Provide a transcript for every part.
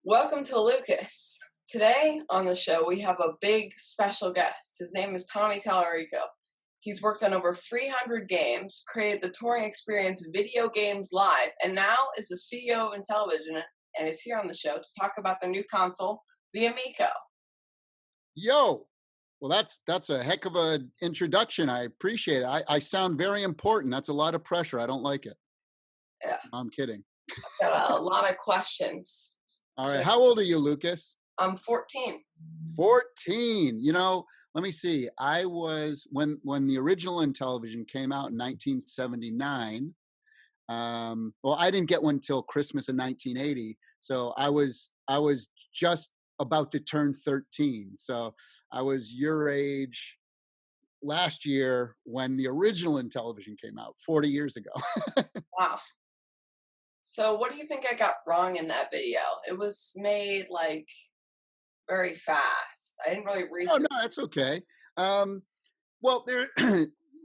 Welcome to Lukas. Today on the show, we have a big special guest. His name is Tommy Tallarico. He's worked on over 300 games, created the touring experience Video Games Live, and now is the CEO of Intellivision and is here on the show to talk about their new console, the Amico. Yo, well, that's a heck of an introduction. I appreciate it. I sound very important. That's a lot of pressure. I don't like it. Yeah, I'm kidding. I've got a lot of questions. All right. How old are you, Lucas? I'm 14. 14. Let me see. I was when the original Intellivision came out in 1979. Well, I didn't get one till Christmas of 1980. So I was just about to turn 13. So I was your age last year when the original Intellivision came out 40 years ago. Wow. So what do you think I got wrong in that video? It was made very fast. I didn't really Oh research. no, that's okay. Well, there.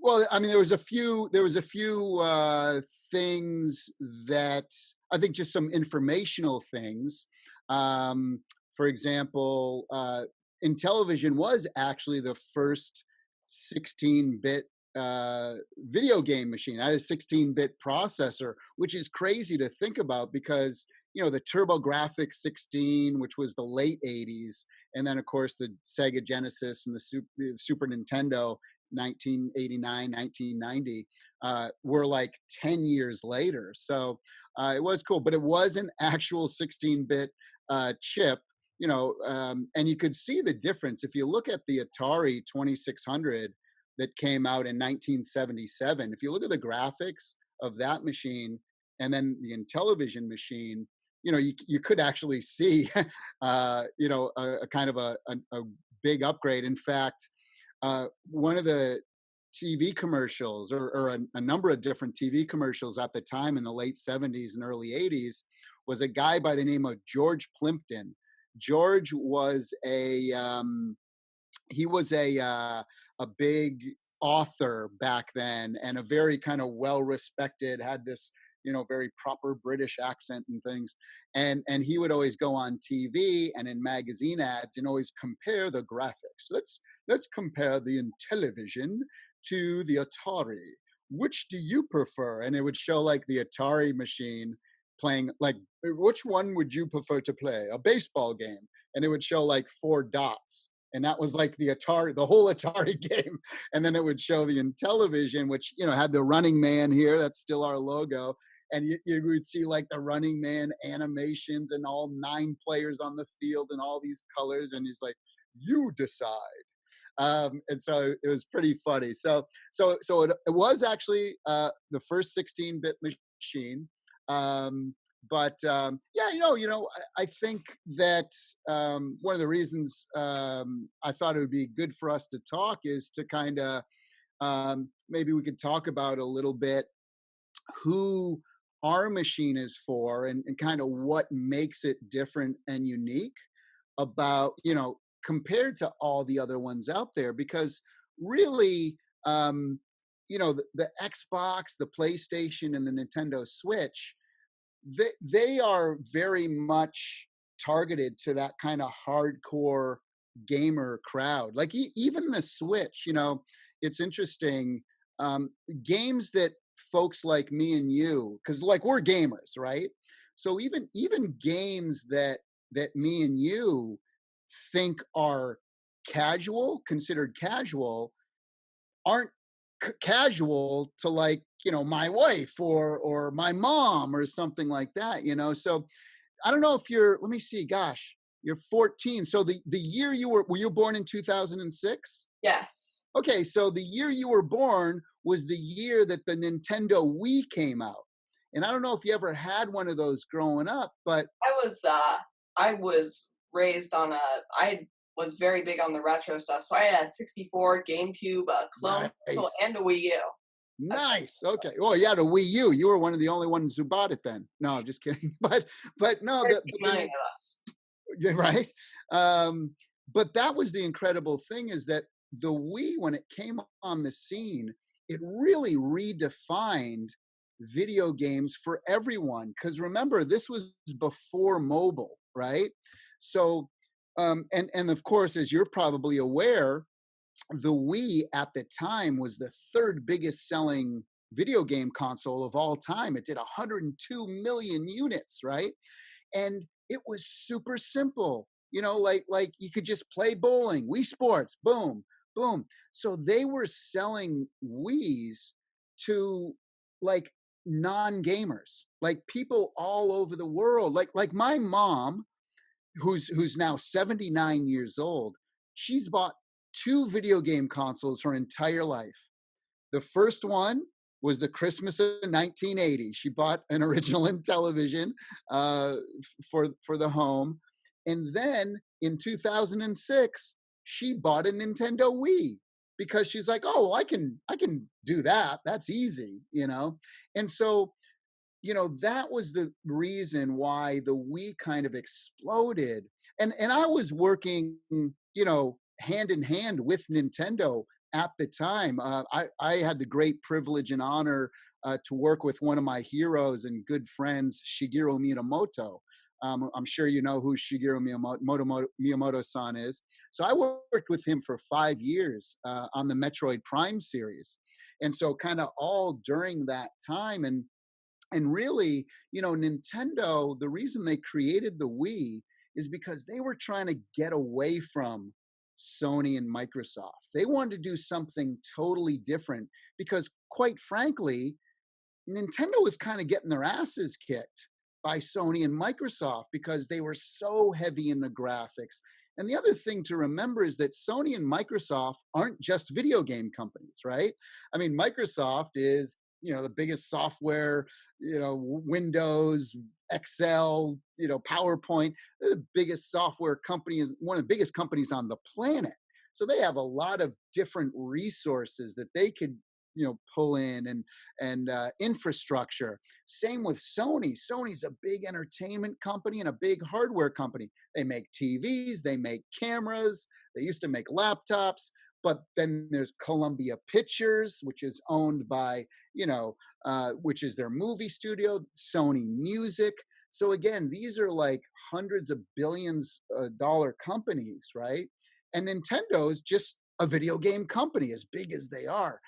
Well, I mean, there was a few things that I think just some informational things. For example, Intellivision was actually the first 16-bit video game machine. I had a 16-bit processor, which is crazy to think about because the TurboGrafx 16, which was the late 80s, and then of course the Sega Genesis and the Super Nintendo 1989, 1990 were like 10 years later. So it was cool, but it was an actual 16-bit chip, and you could see the difference. If you look at the Atari 2600 that came out in 1977, if you look at the graphics of that machine and then the Intellivision machine, you could actually see, a kind of a big upgrade. In fact, one of the TV commercials or a number of different TV commercials at the time in the late 70s and early 80s was a guy by the name of George Plimpton. George was he was a big author back then and a very kind of well-respected, had this very proper British accent and things. And he would always go on TV and in magazine ads and always compare the graphics. Let's compare the Intellivision to the Atari. Which do you prefer? And it would show like the Atari machine playing, like, which one would you prefer to play? A baseball game. And it would show like 4 dots. And that was like the whole Atari game. And then it would show the Intellivision, which, had the Running Man here. That's still our logo. And you would see like the Running Man animations and all 9 players on the field and all these colors. And he's like, you decide. And so it was pretty funny. So it was actually the first 16-bit machine. I think that one of the reasons I thought it would be good for us to talk is to kind of maybe we could talk about a little bit who our machine is for and kind of what makes it different and unique about, compared to all the other ones out there. Because really, the Xbox, the PlayStation, and the Nintendo Switch, they are very much targeted to that kind of hardcore gamer crowd. Like even the Switch, it's interesting. Games that folks like me and you, because like we're gamers, right? So even games that me and you think are considered casual, aren't casual to like my wife or my mom or something like that. So I don't know if let me see, gosh, you're 14. So the year were you born in 2006? Yes. Okay, so the year you were born was the year that the Nintendo Wii came out. And I don't know if you ever had one of those growing up, but I was raised on I was very big on the retro stuff. So I had a 64, GameCube, a clone console, and a Wii U. Nice. Okay. Well, you had a Wii U. You were one of the only ones who bought it then. No, I'm just kidding. But no, 13 million of us. Right. But that was the incredible thing, is that the Wii, when it came on the scene, it really redefined video games for everyone. Because remember, this was before mobile, right? So, and of course, as you're probably aware, the Wii at the time was the third biggest selling video game console of all time. It did 102 million units, right? And it was super simple. Like you could just play bowling, Wii Sports, boom, boom. So they were selling Wii's to like non-gamers, like people all over the world. Like my mom, who's now 79 years old, she's bought two video game consoles her entire life. The first one was the Christmas of 1980. She bought an original Intellivision for the home, and then in 2006 she bought a Nintendo Wii because she's like, oh, I can do that. That's easy. And so that was the reason why the Wii kind of exploded. And I was working, hand in hand with Nintendo at the time. I had the great privilege and honor to work with one of my heroes and good friends, Shigeru Miyamoto. I'm sure you know who Shigeru Miyamoto-san is. So I worked with him for 5 years on the Metroid Prime series. And so kind of all during that time. And really, Nintendo, the reason they created the Wii is because they were trying to get away from Sony and Microsoft. They wanted to do something totally different because, quite frankly, Nintendo was kind of getting their asses kicked by Sony and Microsoft because they were so heavy in the graphics. And the other thing to remember is that Sony and Microsoft aren't just video game companies, right? I mean, Microsoft is the biggest software, Windows, Excel, PowerPoint, the biggest software company, is one of the biggest companies on the planet. So they have a lot of different resources that they could, pull in and infrastructure. Same with Sony. Sony's a big entertainment company and a big hardware company. They make TVs, they make cameras, they used to make laptops. But then there's Columbia Pictures, which is owned by, which is their movie studio, Sony Music. So again, these are like hundreds of billions dollar companies, right? And Nintendo is just a video game company, as big as they are.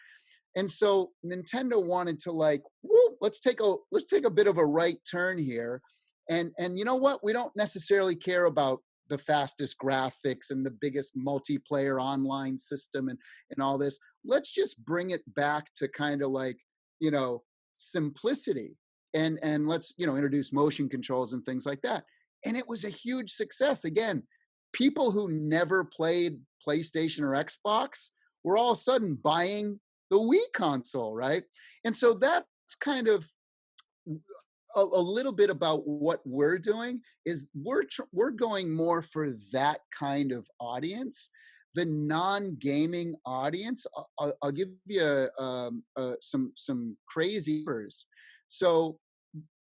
And so Nintendo wanted to let's take a bit of a right turn here. And you know what? We don't necessarily care about the fastest graphics and the biggest multiplayer online system and all this. Let's just bring it back to kind of simplicity and let's, introduce motion controls and things like that. And it was a huge success. Again, people who never played PlayStation or Xbox were all of a sudden buying the Wii console, right? And so that's kind of a little bit about what we're doing is we're going more for that kind of audience, the non-gaming audience. I'll give you some crazy numbers. So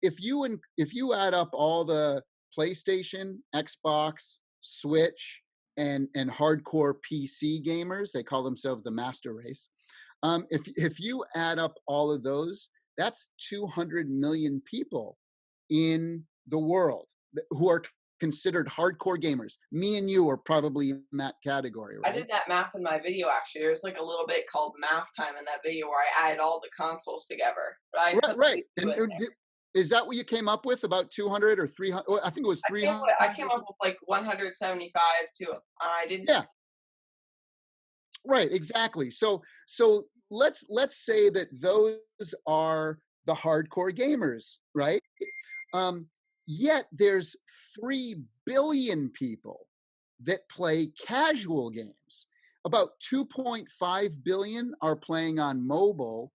if you add up all the PlayStation, Xbox, Switch, and hardcore PC gamers, they call themselves the master race. If you add up all of those, that's 200 million people in the world who are considered hardcore gamers. Me and you are probably in that category, right? I did that math in my video, actually. There's like a little bit called math time in that video where I added all the consoles together. But I put Right. And is that what you came up with? About 200 or 300? I think it was 300. I came up with like 175 too. I didn't. Yeah. Right. Exactly. So let's say that those are the hardcore gamers, right? Yet there's 3 billion people that play casual games. About 2.5 billion are playing on mobile,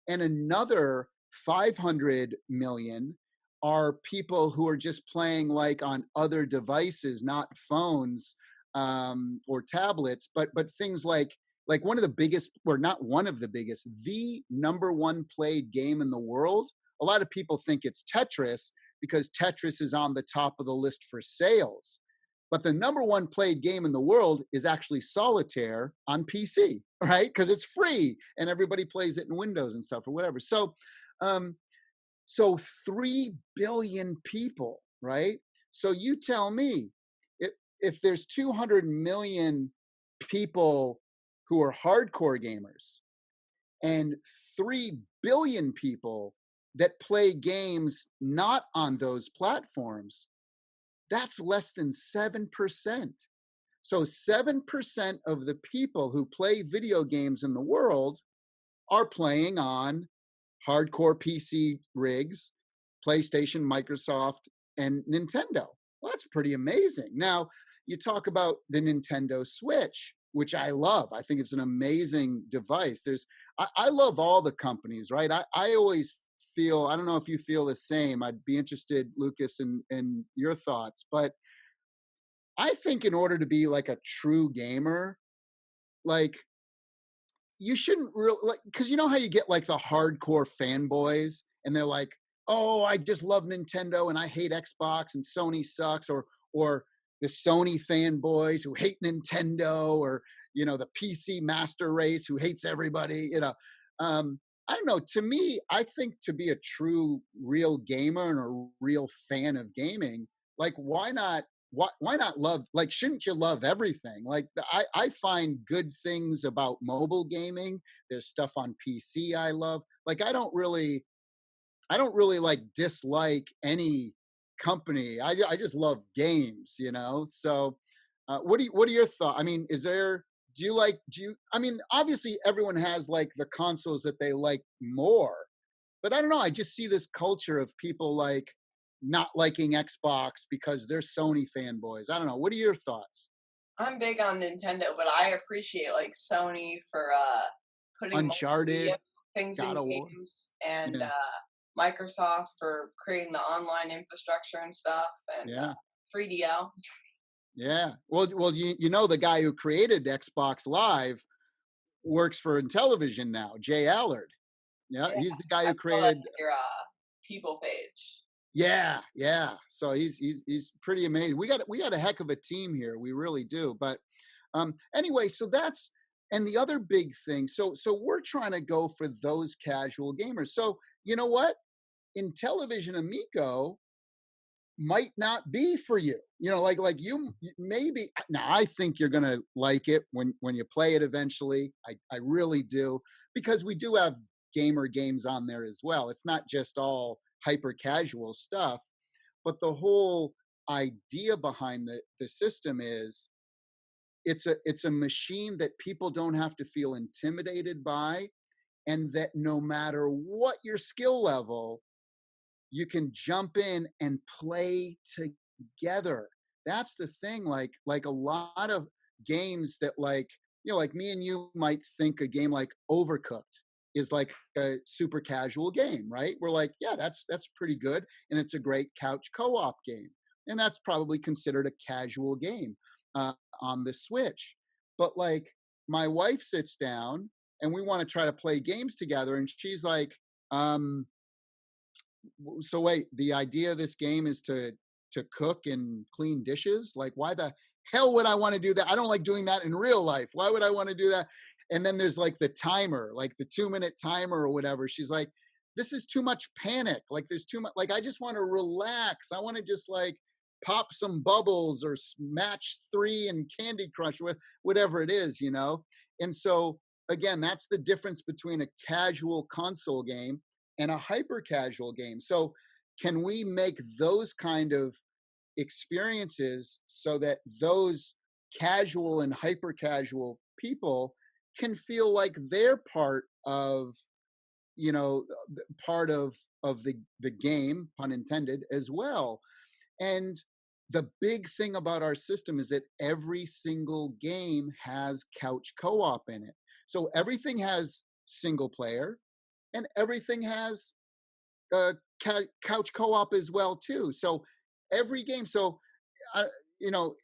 and another 500 million are people who are just playing like on other devices, not phones or tablets, but things like one of the biggest, or not one of the biggest, the number one played game in the world. A lot of people think it's Tetris because Tetris is on the top of the list for sales. But the number one played game in the world is actually Solitaire on PC, right? Because it's free and everybody plays it in Windows and stuff or whatever. So So 3 billion people, right? So you tell me, if, if there's 200 million people who are hardcore gamers and 3 billion people that play games not on those platforms, that's less than 7%. So 7% of the people who play video games in the world are playing on hardcore PC rigs, PlayStation, Microsoft, and Nintendo. Well, that's pretty amazing. Now, you talk about the Nintendo Switch, which I love. I think it's an amazing device. I love all the companies, right? I always feel, I don't know if you feel the same. I'd be interested, Lukas, in your thoughts. But I think in order to be like a true gamer, like you shouldn't really like, because you know how you get like the hardcore fanboys and they're like, oh, I just love Nintendo and I hate Xbox and Sony sucks, or the Sony fanboys who hate Nintendo, or the PC master race who hates everybody. I don't know. To me, I think to be a true real gamer and a real fan of gaming, like why not love, like shouldn't you love everything? Like I find good things about mobile gaming. There's stuff on PC I love. Like I don't really like dislike any company. I just love games. So what are your thoughts? I mean, I mean, obviously everyone has like the consoles that they like more, but I don't know. I just see this culture of people like not liking Xbox because they're Sony fanboys. I don't know. What are your thoughts? I'm big on Nintendo, but I appreciate like Sony for putting multimedia Uncharted, things God in of War. games, and Yeah. Microsoft for creating the online infrastructure and stuff, and Yeah. 3DL. Yeah. Well, you know the guy who created Xbox Live works for Intellivision now, Jay Allard. Yeah, Yeah, he's the guy I who saw that created. in your people page. Yeah, yeah. So he's pretty amazing. We got a heck of a team here. We really do. But anyway, so that's, and the other big thing. So we're trying to go for those casual gamers. So you know what? Intellivision Amico might not be for you. Like you maybe. Now I think you're gonna like it when you play it eventually. I really do, because we do have gamer games on there as well. It's not just all hyper casual stuff, but the whole idea behind the system is it's a machine that people don't have to feel intimidated by, and that no matter what your skill level, you can jump in and play together. That's the thing. Like a lot of games that, like, like me and you might think a game like Overcooked is like a super casual game, right? We're like, yeah, that's pretty good, and it's a great couch co-op game, and that's probably considered a casual game on the Switch. But like, my wife sits down and we want to try to play games together, and she's like, um, so wait, the idea of this game is to cook and clean dishes? Like, why the hell would I want to do that? I don't like doing that in real life. Why would I want to do that? And then there's like the timer, like the 2-minute timer or whatever. She's like, this is too much panic. Like, there's too much, like, I just want to relax. I want to just like pop some bubbles or match 3 and Candy Crush with whatever it is. And so again, that's the difference between a casual console game and a hyper casual game. So can we make those kind of experiences so that those casual and hyper casual people can feel like they're part of, you know part of the game, pun intended, as well? And the big thing about our system is that every single game has couch co-op in it. So everything has single player, and everything has couch co-op as well too. So every game. So uh,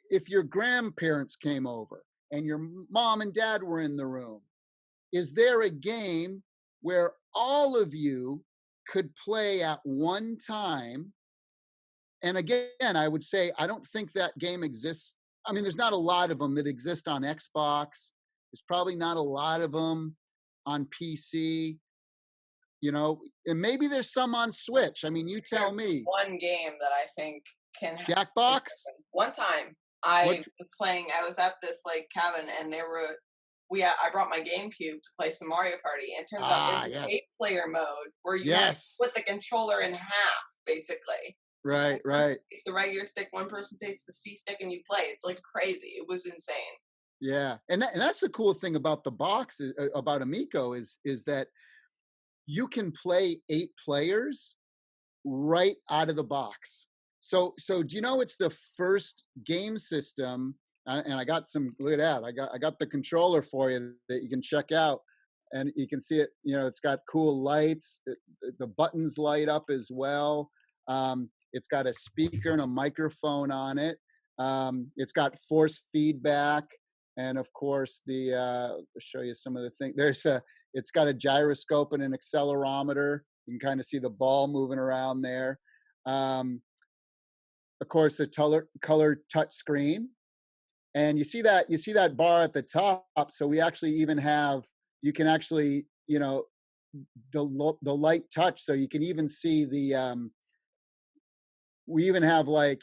if your grandparents came over and your mom and dad were in the room, is there a game where all of you could play at one time? And again, I would say I don't think that game exists. I mean, there's not a lot of them that exist on Xbox. There's probably not a lot of them on PC. and maybe there's some on Switch. I mean, you tell There's me. one game that I think can Jackbox? one time What? I was playing, I was at this like cabin and I brought my GameCube to play some Mario Party, and it turns out there's Ah, an yes. 8-player mode where you have to Yes. split the controller in half, basically. Right, One person right. takes the regular stick, one person takes the C stick, and you play. It's like crazy. It was insane. Yeah. And that's the cool thing about the box, about Amico, is that you can play 8 players right out of the box. So do you know it's the first game system? And I got some. Look at that! I got the controller for you that you can check out, and you can see it. It's got cool lights. The buttons light up as well. It's got a speaker and a microphone on it. It's got force feedback, and of course I'll show you some of the things. It's got a gyroscope and an accelerometer. You can kind of see the ball moving around there. Of course, the color touch screen, and you see that bar at the top. So we actually even have, you can actually, the light touch. So you can even see we even have, like,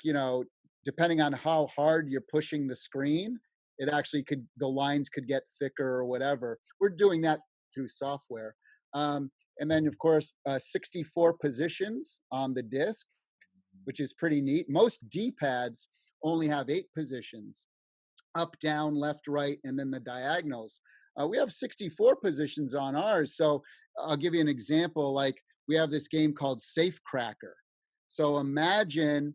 depending on how hard you're pushing the screen, the lines could get thicker or whatever. We're doing that through software. And then, of course, 64 positions on the disc, which is pretty neat. Most D-pads only have 8 positions: up, down, left, right, and then the diagonals. We have 64 positions on ours. So I'll give you an example. Like, we have this game called Safe Cracker. So imagine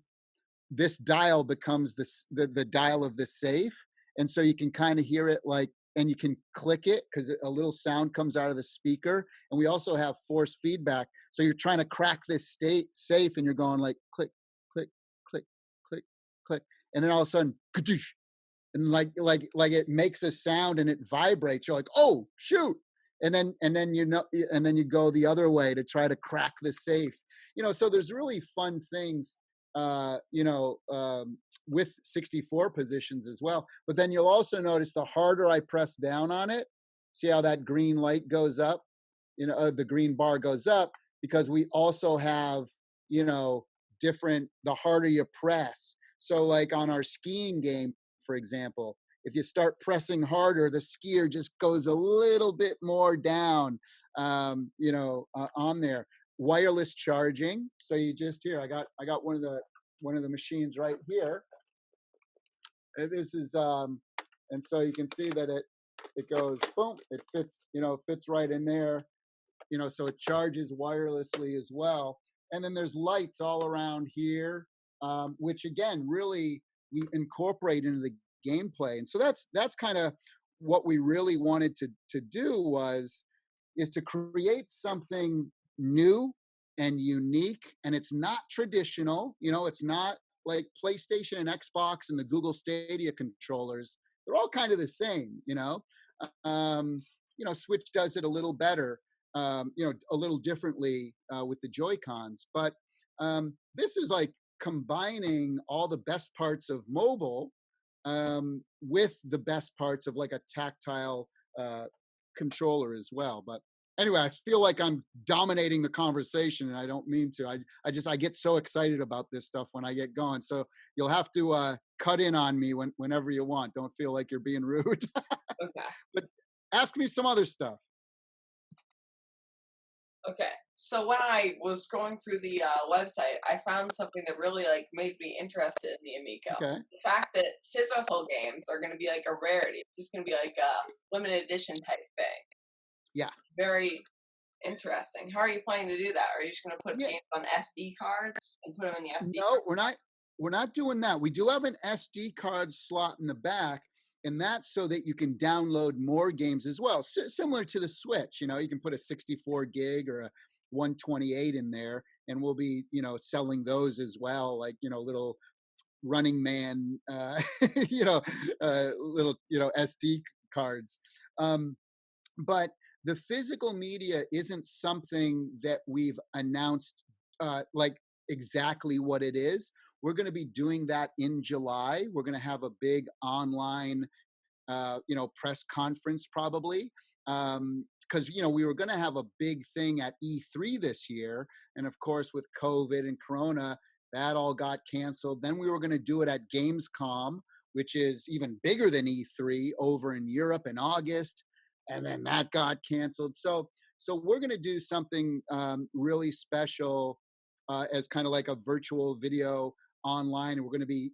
this dial becomes the dial of the safe, and so you can kind of hear it, like, and you can click it because a little sound comes out of the speaker. And we also have force feedback, so you're trying to crack this safe, and you're going like click, click, click, click, click, and then all of a sudden, kadoosh, and like it makes a sound and it vibrates. You're like, oh shoot. And then you go the other way to try to crack the safe. So there's really fun things, with 64 positions as well. But then you'll also notice the harder I press down on it, see how that green light goes up, the green bar goes up, because we also have, the harder you press. So like on our skiing game, for example, if you start pressing harder, the skier just goes a little bit more down, on there. Wireless charging. So you just here, I got one of the machines right here. And this is and so you can see that it goes boom, it fits right in there, so it charges wirelessly as well. And then there's lights all around here, which again really we incorporate into the gameplay. And so that's kind of what we really wanted to do, is to create something new and unique. And it's not traditional, it's not like PlayStation and Xbox and the Google Stadia controllers. They're all kind of the same. Switch does it a little better, a little differently with the Joy-Cons. But this is like combining all the best parts of mobile with the best parts of like a tactile controller as well. But anyway, I feel like I'm dominating the conversation, and I don't mean to. I get so excited about this stuff when I get going. So you'll have to cut in on me whenever you want. Don't feel like you're being rude. Okay. But ask me some other stuff. Okay. So when I was scrolling through the website, I found something that really like made me interested in the Amico. Okay. The fact that physical games are going to be like a rarity, it's just going to be like a limited edition type thing. Yeah. Very interesting. How are you planning to do that? Are you just going to put games on SD cards and put them in the SD? No, we're not doing that. We do have an SD card slot in the back, and that's so that you can download more games as well. Similar to the Switch, you can put a 64 gig or a 128 in there, and we'll be, selling those as well, like, little Running Man, little, SD cards. But the physical media isn't something that we've announced, like exactly what it is. We're going to be doing that in July. We're going to have a big online press conference probably. Because we were going to have a big thing at E3 this year, and of course with COVID and Corona, that all got canceled. Then we were going to do it at Gamescom, which is even bigger than E3 over in Europe in August, and then that got canceled. So we're going to do something really special as kind of like a virtual video online. We're going to be,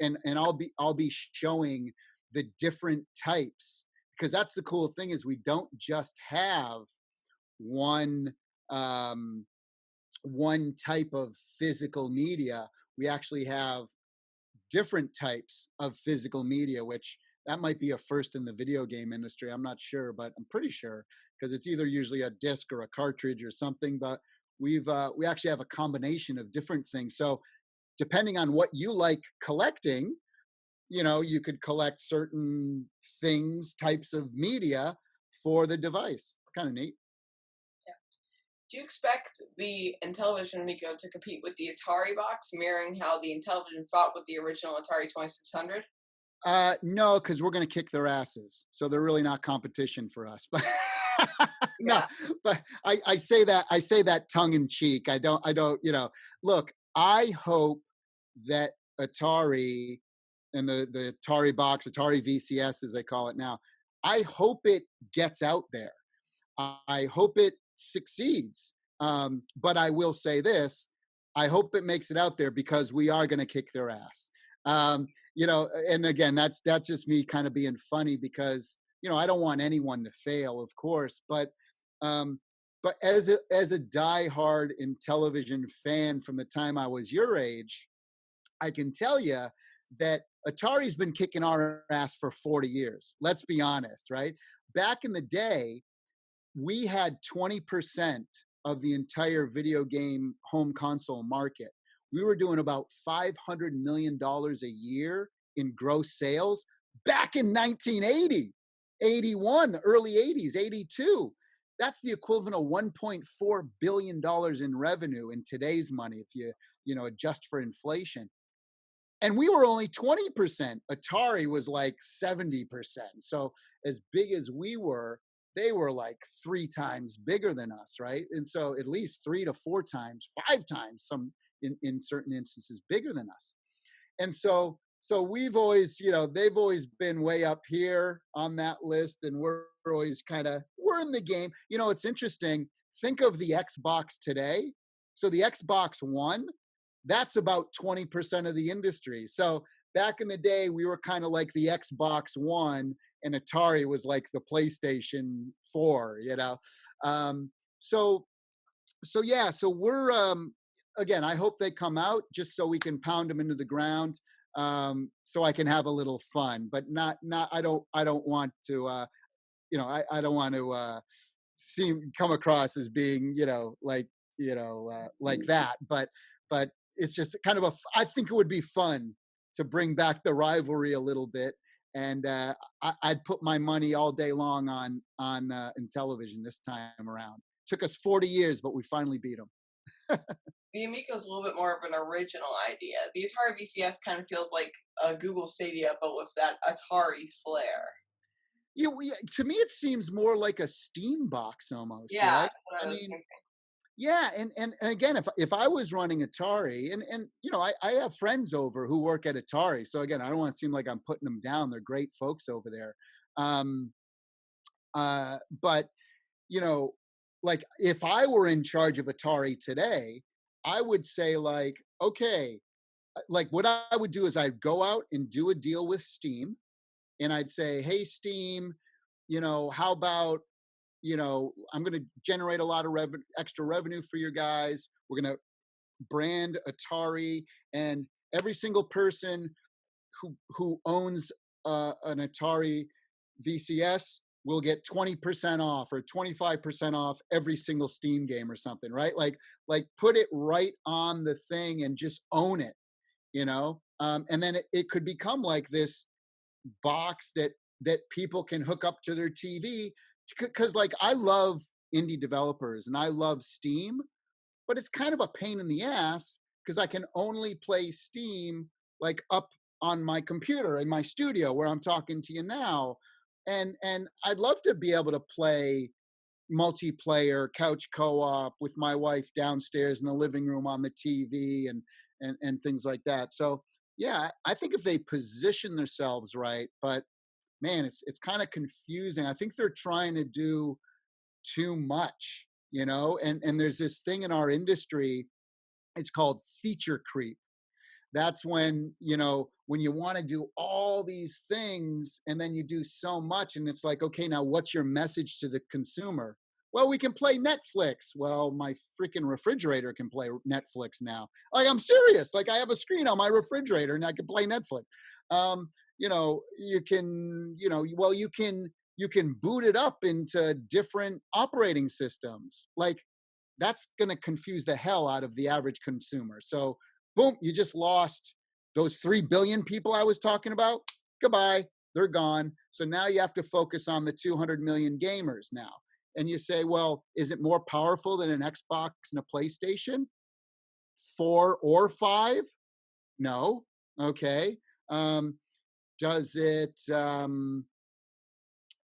and I'll be showing the different types, because that's the cool thing is we don't just have one one type of physical media. We actually have different types of physical media, which that might be a first in the video game industry. I'm not sure, but I'm pretty sure, because it's either usually a disc or a cartridge or something. But we actually have a combination of different things. So depending on what you like collecting, you could collect certain things, types of media for the device. Kind of neat. Do you expect the Intellivision Amico to compete with the Atari box, mirroring how the Intellivision fought with the original Atari 2600? No, because we're going to kick their asses, so they're really not competition for us. But no, Yeah. but I say that tongue in cheek. I don't. Look, I hope that Atari and the Atari box, Atari VCS as they call it now, I hope it gets out there. I hope it succeeds. But I will say this: I hope it makes it out there, because we are going to kick their ass. And again, that's just me kind of being funny, because I don't want anyone to fail, of course, but as a diehard Intellivision fan from the time I was your age, I can tell you that Atari's been kicking our ass for 40 years. Let's be honest, right? Back in the day, we had 20% of the entire video game home console market. We were doing about $500 million a year in gross sales back in 1980, 81, the early 80s, 82. That's the equivalent of $1.4 billion in revenue in today's money, if you adjust for inflation. And we were only 20%. Atari was like 70%. So as big as we were, they were like 3 times bigger than us, right? And so at least 3 to 4 times, 5 times, some in certain instances bigger than us. And so we've always, they've always been way up here on that list, and we're always we're in the game. It's interesting. Think of the Xbox today. So the Xbox One, that's about 20% of the industry. So back in the day, we were kind of like the Xbox One, and Atari was like the PlayStation 4, So we're, again, I hope they come out just so we can pound them into the ground, so I can have a little fun, but I don't want to, I don't want to come across as being, like that, but it's just kind of I think it would be fun to bring back the rivalry a little bit. And I'd put my money all day long on Intellivision this time around. Took us 40 years, but we finally beat them. The Amico's a little bit more of an original idea. The Atari VCS kind of feels like a Google Stadia, but with that Atari flair. Yeah, to me, it seems more like a Steam box almost, Yeah, right? that's what I was thinking. Yeah, and again, if I was running Atari, and I have friends over who work at Atari, so again, I don't want to seem like I'm putting them down. They're great folks over there. But like if I were in charge of Atari today, I would say like, okay, like what I would do is I'd go out and do a deal with Steam, and I'd say, hey, Steam, how about, I'm going to generate a lot of extra revenue for you guys. We're going to brand Atari, and every single person who owns an Atari VCS will get 20% off or 25% off every single Steam game or something, right? Like put it right on the thing and just own it, and then it could become like this box that people can hook up to their TV, because like I love indie developers and I love Steam, but it's kind of a pain in the ass because I can only play Steam like up on my computer in my studio where I'm talking to you now. And I'd love to be able to play multiplayer couch co-op with my wife downstairs in the living room on the TV and things like that. So yeah, I think if they position themselves right, but man, it's kind of confusing. I think they're trying to do too much, and there's this thing in our industry, it's called feature creep. That's when you want to do all these things and then you do so much and it's like, okay, now what's your message to the consumer? Well, we can play Netflix. Well, my freaking refrigerator can play Netflix now. Like, I'm serious. Like, I have a screen on my refrigerator and I can play Netflix. You can, well, you can boot it up into different operating systems. Like, that's going to confuse the hell out of the average consumer. So boom, you just lost those 3 billion people I was talking about. Goodbye, they're gone. So now you have to focus on the 200 million gamers now. And you say, well, is it more powerful than an Xbox and a PlayStation? 4 or 5? No. Okay. Does it,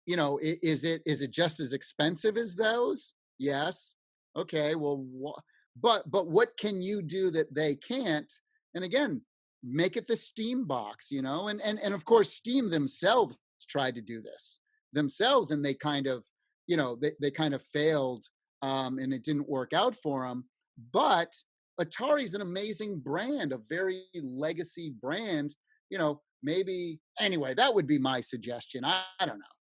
is it just as expensive as those? Yes. Okay. Well, but what can you do that they can't? And again, make it the Steam box, and of course Steam themselves tried to do this themselves, and they kind of, they kind of failed, and it didn't work out for them. But Atari's an amazing brand, a very legacy brand. Maybe anyway, that would be my suggestion. I don't know.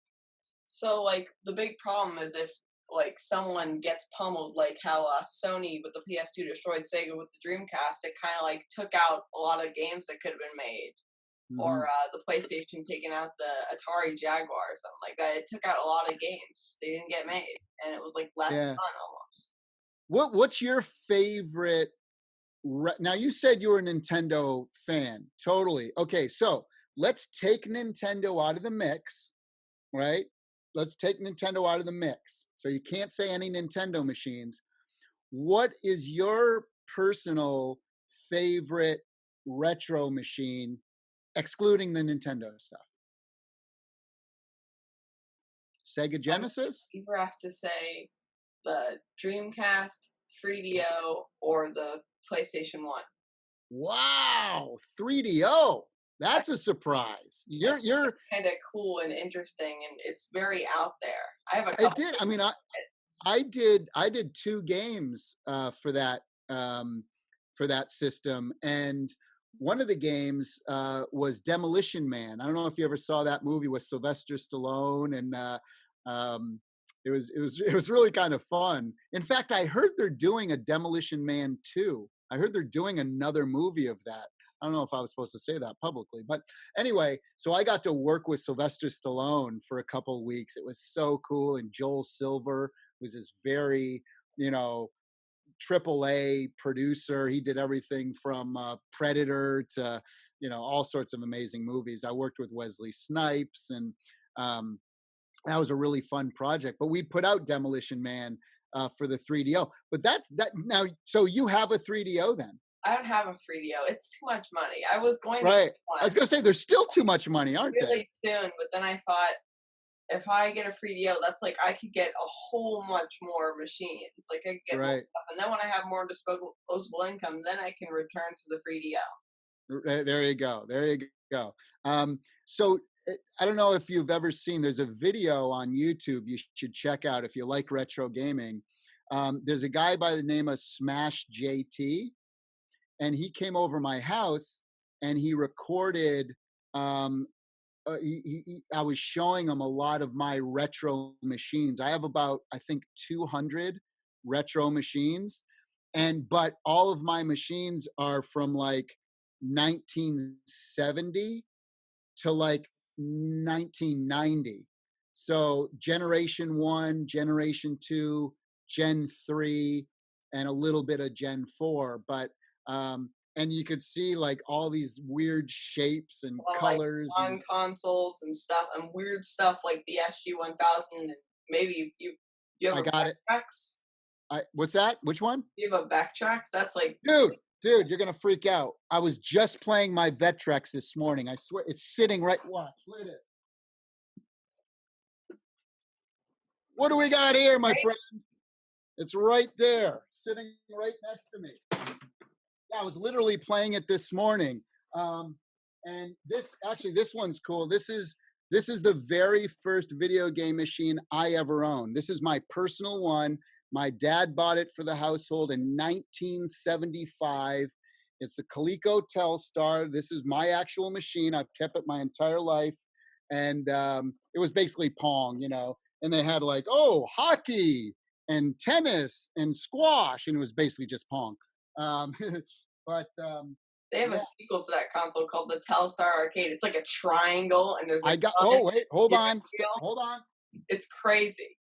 So like the big problem is if like someone gets pummeled, like how Sony with the PS2 destroyed Sega with the Dreamcast, it kind of like took out a lot of games that could have been made. Mm-hmm. Or the PlayStation taking out the Atari Jaguar or something like that. It took out a lot of games. They didn't get made, and it was like less Yeah. fun almost. What's your favorite? Now you said you were a Nintendo fan, totally. Okay, so let's take Nintendo out of the mix, right? Let's take Nintendo out of the mix. So you can't say any Nintendo machines. What is your personal favorite retro machine, excluding the Nintendo stuff? Sega Genesis? You either have to say the Dreamcast, 3DO, or the PlayStation 1. Wow, 3DO. That's a surprise. You're kind of cool and interesting, and it's very out there. I have a it couple. did. I mean, I did 2 games for that system, and one of the games was Demolition Man. I don't know if you ever saw that movie with Sylvester Stallone, and it was really kind of fun. In fact, I heard they're doing a Demolition Man 2. I heard they're doing another movie of that. I don't know if I was supposed to say that publicly, but anyway, so I got to work with Sylvester Stallone for a couple of weeks. It was so cool, and Joel Silver was this very, triple A producer. He did everything from Predator to, all sorts of amazing movies. I worked with Wesley Snipes, and that was a really fun project. But we put out Demolition Man for the 3DO. But that's that now. So you have a 3DO then? I don't have a 3DO. It's too much money. I was going to Right. get one I was going to say there's still too much money, aren't there? really soon, but then I thought if I get a 3DO, that's like I could get a whole much more machines. Like I could get more Right. stuff, and then when I have more disposable income, then I can return to the 3DO. There you go. There you go. So I don't know if you've ever seen, there's a video on YouTube you should check out if you like retro gaming. There's a guy by the name of Smash JT, and he came over my house and he recorded, I was showing him a lot of my retro machines. I have about, I think, 200 retro machines. But all of my machines are from like 1970 to like 1990. So generation 1, generation 2, gen 3, and a little bit of gen 4. But and you could see like all these weird shapes and colors, like on consoles and stuff, and weird stuff like the SG-1000. And maybe you have I a got it. Backtracks. What's that? Which one? You have a Backtracks. That's like Dude, Dude, you're gonna freak out. I was just playing my Vectrex this morning. I swear, it's sitting right. Watch, look at it. What do we got here, my friend? It's right there, sitting right next to me. Yeah, I was literally playing it this morning. And this one's cool. This is the very first video game machine I ever owned. This is my personal one. My dad bought it for the household in 1975. It's the Coleco Telstar. This is my actual machine. I've kept it my entire life. And it was basically Pong, you know. And they had like, hockey and tennis and squash. And it was basically just Pong. But They have a sequel to that console called the Telstar Arcade. It's like a triangle, and there's like wait, hold on. Hold on. It's crazy.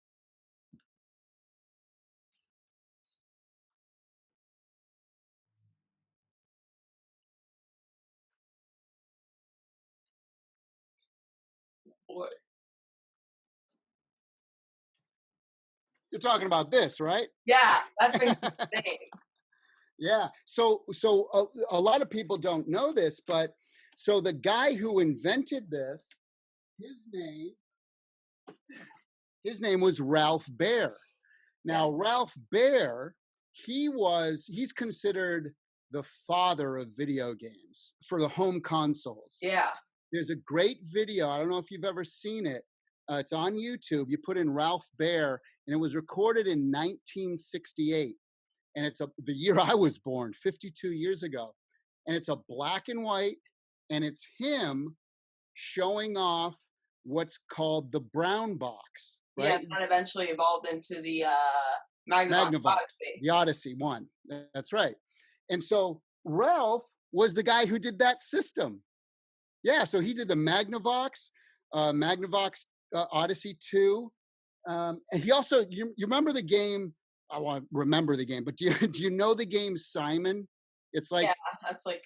Boy. You're talking about this, right? Yeah, that thing's insane. Yeah. So a lot of people don't know this, but so the guy who invented this, his name was Ralph Baer. Now, Ralph Baer, he's considered the father of video games for the home consoles. Yeah. There's a great video. I don't know if you've ever seen it. It's on YouTube. You put in Ralph Baer, and it was recorded in 1968. And it's the year I was born, 52 years ago. And it's a black and white, and it's him showing off what's called the brown box. Right? Yeah, that eventually evolved into the Magnavox Odyssey. The Odyssey one. That's right. And so Ralph was the guy who did that system. Yeah, so he did the Magnavox Odyssey 2. And he also, you remember the game, I want to remember the game, but do you know the game Simon? It's like, yeah, that's like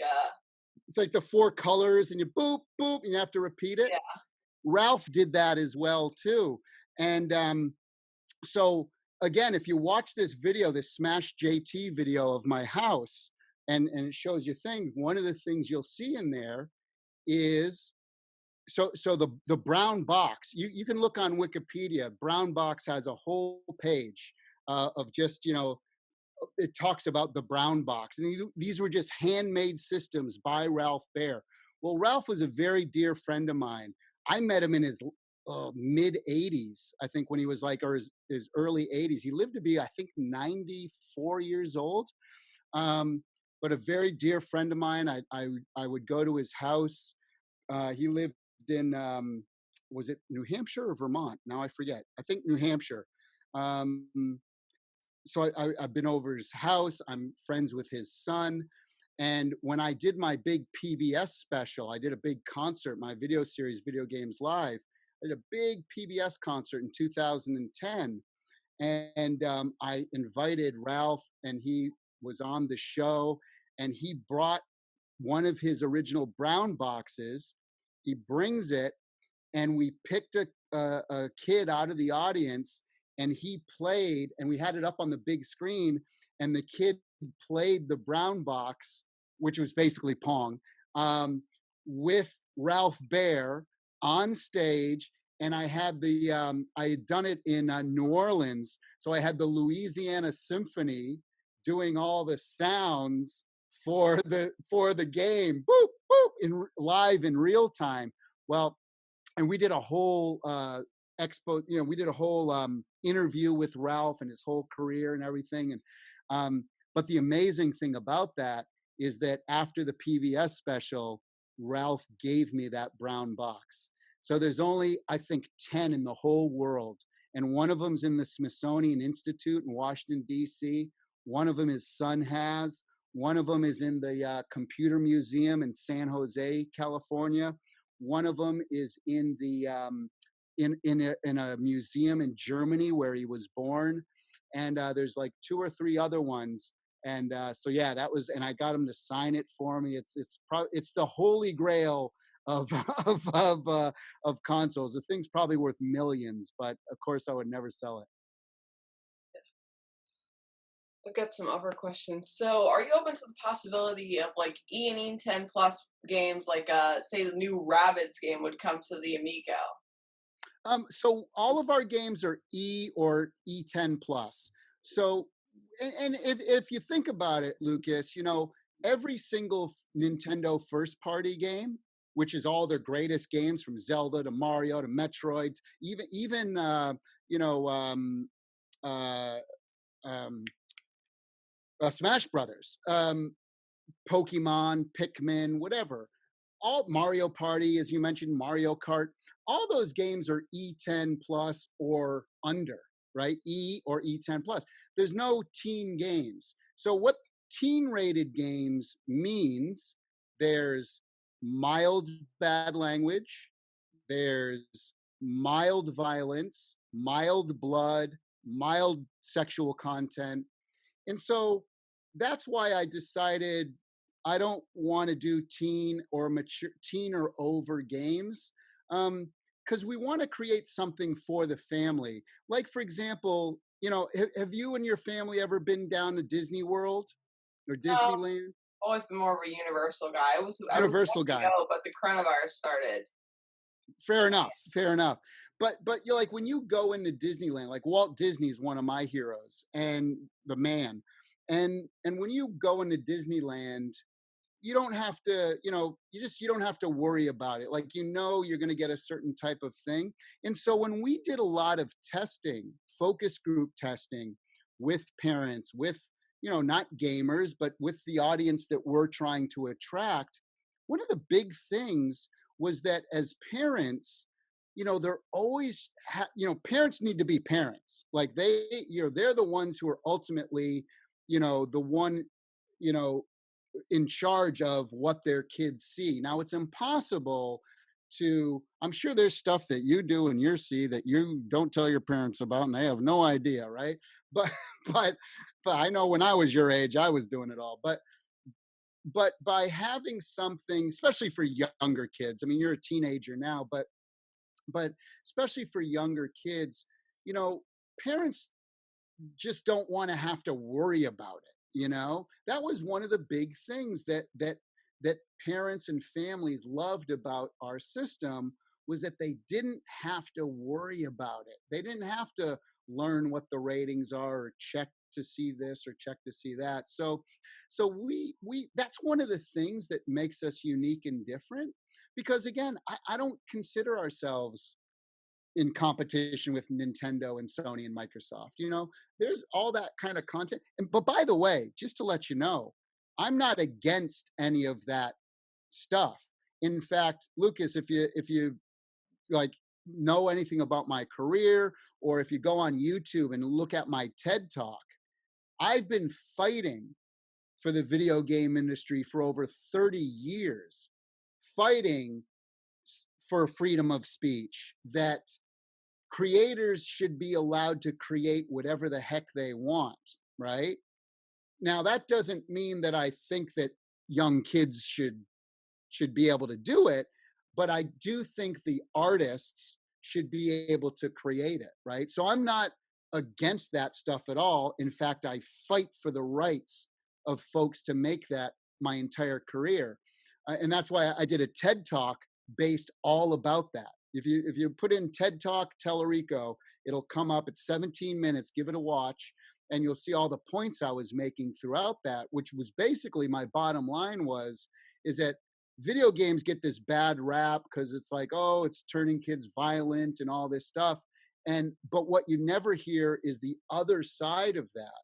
it's like the 4 colors and you boop, boop, and you have to repeat it. Yeah. Ralph did that as well too. And so again, if you watch this video, this Smash JT video of my house, and it shows you things, one of the things you'll see in there is so the brown box. You can look on Wikipedia. Brown box has a whole page of just, you know, it talks about the brown box, and these were just handmade systems by Ralph Baer. Well, Ralph was a very dear friend of mine. I met him in his mid 80s, I think, when he was like, or his early 80s. He lived to be, I think, 94 years old. But a very dear friend of mine. I would go to his house. He lived in, was it New Hampshire or Vermont? Now I forget. I think New Hampshire. So I've been over his house. I'm friends with his son. And when I did my big PBS special, I did a big concert, my video series, Video Games Live. I did a big PBS concert in 2010. And I invited Ralph, and he was on the show, and he brought one of his original brown boxes. He brings it, and we picked a kid out of the audience, and he played, and we had it up on the big screen, and the kid played the brown box, which was basically Pong, with Ralph Baer on stage. And I had I had done it in New Orleans, so I had the Louisiana Symphony doing all the sounds for the game, boop boop, live in real time. Well, and we did a whole expo. You know, we did a whole interview with Ralph and his whole career and everything. And but the amazing thing about that is that after the PBS special, Ralph gave me that brown box. So there's only, I think, 10 in the whole world. And one of them's in the Smithsonian Institute in Washington, D.C. One of them his son has. One of them is in the Computer Museum in San Jose, California. One of them is in the in a museum in Germany where he was born. And there's like 2 or 3 other ones. And so yeah, that was, and I got him to sign it for me. It's the holy grail of consoles. The thing's probably worth millions, but of course I would never sell it. I've got some other questions. So, are you open to the possibility of like E&E 10 plus games, like say the new Rabbids game would come to the Amico? So all of our games are E or E10 plus. So, and if you think about it, Lucas, every single Nintendo first party game, which is all their greatest games from Zelda to Mario to Metroid, even you know uh, um, Smash Brothers, Pokemon, Pikmin, whatever. All Mario Party, as you mentioned, Mario Kart, all those games are E10 plus or under, right? E or E10 plus. There's no teen games. So what teen rated games means, there's mild bad language, there's mild violence, mild blood, mild sexual content, and so that's why I decided I don't want to do teen or over games, because we want to create something for the family. Like, for example, have you and your family ever been down to Disney World or No, Disneyland? always been more of a Universal guy. I was Universal going to guy. go, but the coronavirus started. Fair enough. Fair enough. But you're like, when you go into Disneyland, like Walt Disney is one of my heroes and the man. And when you go into Disneyland, you don't have to, you don't have to worry about it. Like, you're going to get a certain type of thing. And so when we did a lot of testing, focus group testing with parents, with, not gamers, but with the audience that we're trying to attract, one of the big things was that as parents, they're always, parents need to be parents. Like they're the ones who are ultimately, the one, you know, in charge of what their kids see. Now, it's impossible to, I'm sure there's stuff that you do in your see that you don't tell your parents about and they have no idea, right? But but but I know when I was your age, I was doing it all. But by having something, especially for younger kids, I mean, you're a teenager now, but especially for younger kids, parents just don't want to have to worry about it. That was one of the big things that parents and families loved about our system, was that they didn't have to worry about it. They didn't have to learn what the ratings are or check to see this or check to see that. So we that's one of the things that makes us unique and different, because again, I don't consider ourselves in competition with Nintendo and Sony and Microsoft. There's all that kind of content. But by the way, just to let you know, I'm not against any of that stuff. In fact, Lucas, if you like know anything about my career, or if you go on YouTube and look at my TED Talk, I've been fighting for the video game industry for over 30 years, fighting for freedom of speech, that creators should be allowed to create whatever the heck they want, right? Now, that doesn't mean that I think that young kids should be able to do it, but I do think the artists should be able to create it, right? So I'm not against that stuff at all. In fact, I fight for the rights of folks to make that my entire career. And that's why I did a TED Talk based all about that. If you put in TED Talk Tallarico, it'll come up. It's 17 minutes. Give it a watch, and you'll see all the points I was making throughout that, which was basically my bottom line is that video games get this bad rap because it's like, oh, it's turning kids violent and all this stuff. But what you never hear is the other side of that,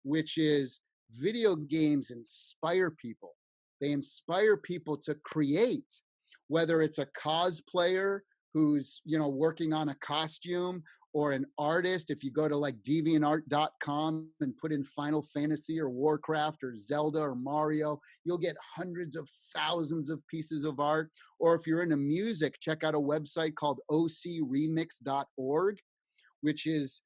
which is video games inspire people. They inspire people to create, whether it's a cosplayer who's working on a costume, or an artist. If you go to like deviantart.com and put in Final Fantasy or Warcraft or Zelda or Mario, you'll get hundreds of thousands of pieces of art. Or if you're into music, check out a website called ocremix.org, which is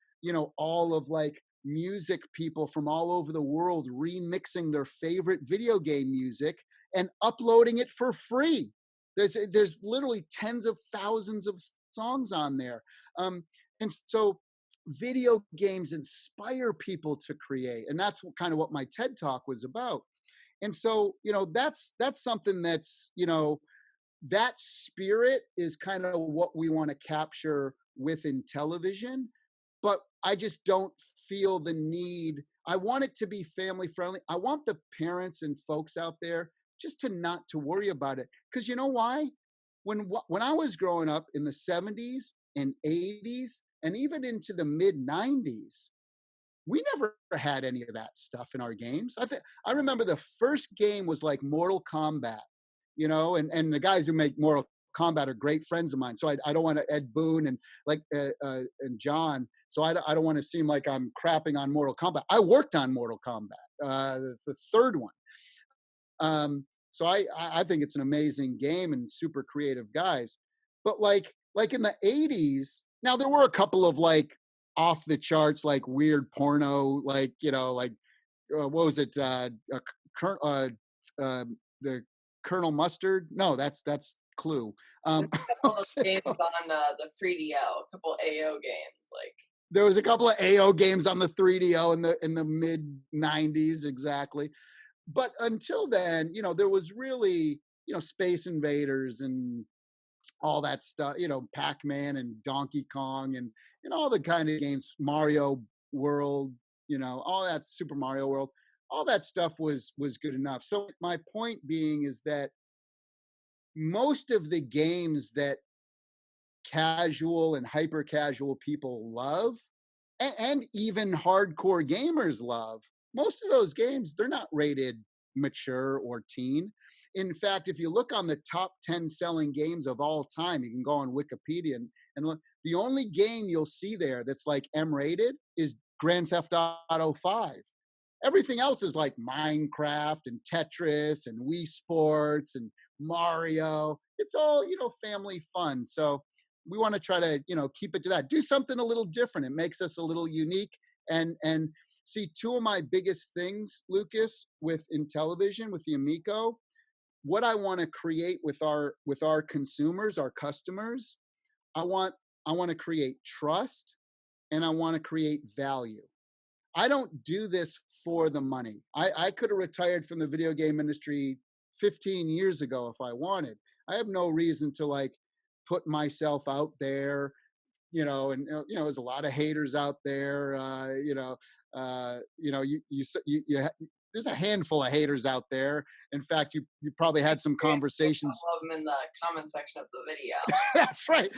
all of like music people from all over the world remixing their favorite video game music and uploading it for free. There's literally tens of thousands of songs on there. And so video games inspire people to create, and that's kind of what my TED Talk was about. And so, that's something that's, that spirit is kind of what we want to capture within television. But I just don't feel the need. I want it to be family friendly. I want the parents and folks out there just to not to worry about it. Because you know why? When I was growing up in the 70s and 80s and even into the mid 90s, we never had any of that stuff in our games. I remember the first game was like Mortal Kombat, and the guys who make Mortal Kombat are great friends of mine. So I don't want to Ed Boon and and John. So I don't want to seem like I'm crapping on Mortal Kombat. I worked on Mortal Kombat, the third one. So I think it's an amazing game and super creative guys. But like in the 80s, now there were a couple of like off the charts, like weird porno, like, what was it? The Colonel Mustard? No, that's Clue. There's a couple of games on the 3DO, a couple AO games, like. There was a couple of AO games on the 3DO in the mid 90s, exactly. But until then, there was really, Space Invaders and all that stuff, Pac-Man and Donkey Kong and all the kind of games, Mario World, all that, Super Mario World, all that stuff was good enough. So my point being is that most of the games that casual and hyper casual people love, and even hardcore gamers love, most of those games, they're not rated mature or teen. In fact, if you look on the top 10 selling games of all time, you can go on Wikipedia and look, the only game you'll see there that's like M rated is Grand Theft Auto 5. Everything else is like Minecraft and Tetris and Wii Sports and Mario. It's all, family fun. So we want to try to, keep it to that. Do something a little different. It makes us a little unique. And see, two of my biggest things, Lukas, with Intellivision, with the Amico, what I want to create with our consumers, our customers, I want to create trust, and I want to create value. I don't do this for the money. I could have retired from the video game industry 15 years ago if I wanted. I have no reason to like put myself out there, and there's a lot of haters out there. There's a handful of haters out there. In fact, you probably had some conversations. I love them in the comment section of the video. That's right.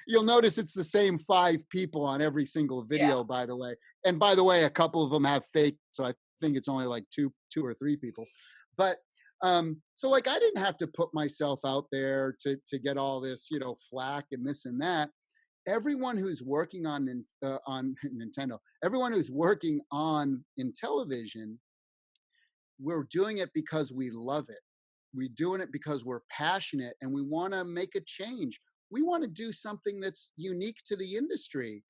You'll notice it's the same 5 people on every single video, Yeah. by the way. And by the way, a couple of them have fake, so I think it's only like two or three people. But so like I didn't have to put myself out there to get all this, flack and this and that. Everyone who's working on Nintendo, everyone who's working on Intellivision, we're doing it because we love it. We're doing it because we're passionate and we want to make a change. We want to do something that's unique to the industry.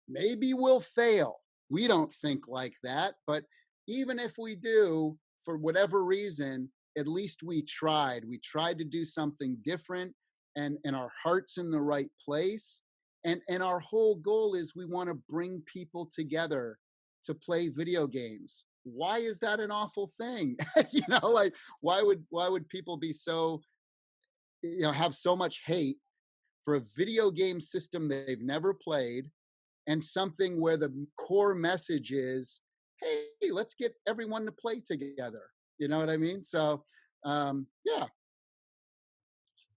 Maybe we'll fail. We don't think like that, but even if we do, for whatever reason, at least we tried. We tried to do something different, and our heart's in the right place. And our whole goal is we want to bring people together to play video games. Why is that an awful thing? Like why would people be so, have so much hate for a video game system that they've never played, and something where the core message is, hey, let's get everyone to play together. You know what I mean? So, yeah.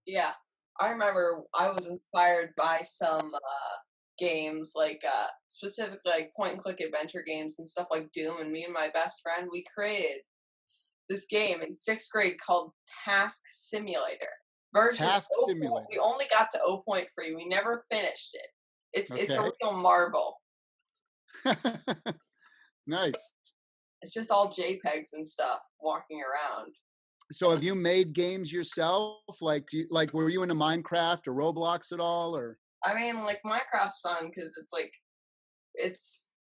Yeah. I remember I was inspired by some games, like specifically like point and click adventure games and stuff like Doom. And me and my best friend, we created this game in 6th grade called Task Simulator. Task Simulator. We only got to 0.3. We never finished it. It's a real marvel. Nice. It's just all JPEGs and stuff walking around. So have you made games yourself? Like, were you into Minecraft or Roblox at all, or? I mean, like Minecraft's fun because it's like, it's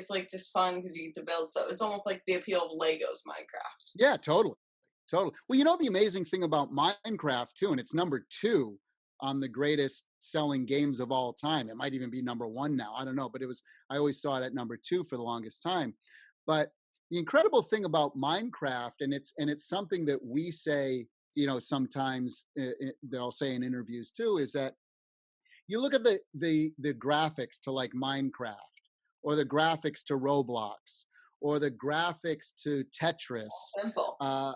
like just fun because you get to build stuff. It's almost like the appeal of Legos Minecraft. Yeah, totally. Well, the amazing thing about Minecraft too, and it's number 2 on the greatest selling games of all time. It might even be number one now. I don't know, but I always saw it at number two for the longest time. But the incredible thing about Minecraft, and it's something that we say, sometimes that I'll say in interviews too, is that you look at the graphics to like Minecraft, or the graphics to Roblox, or the graphics to Tetris. Simple.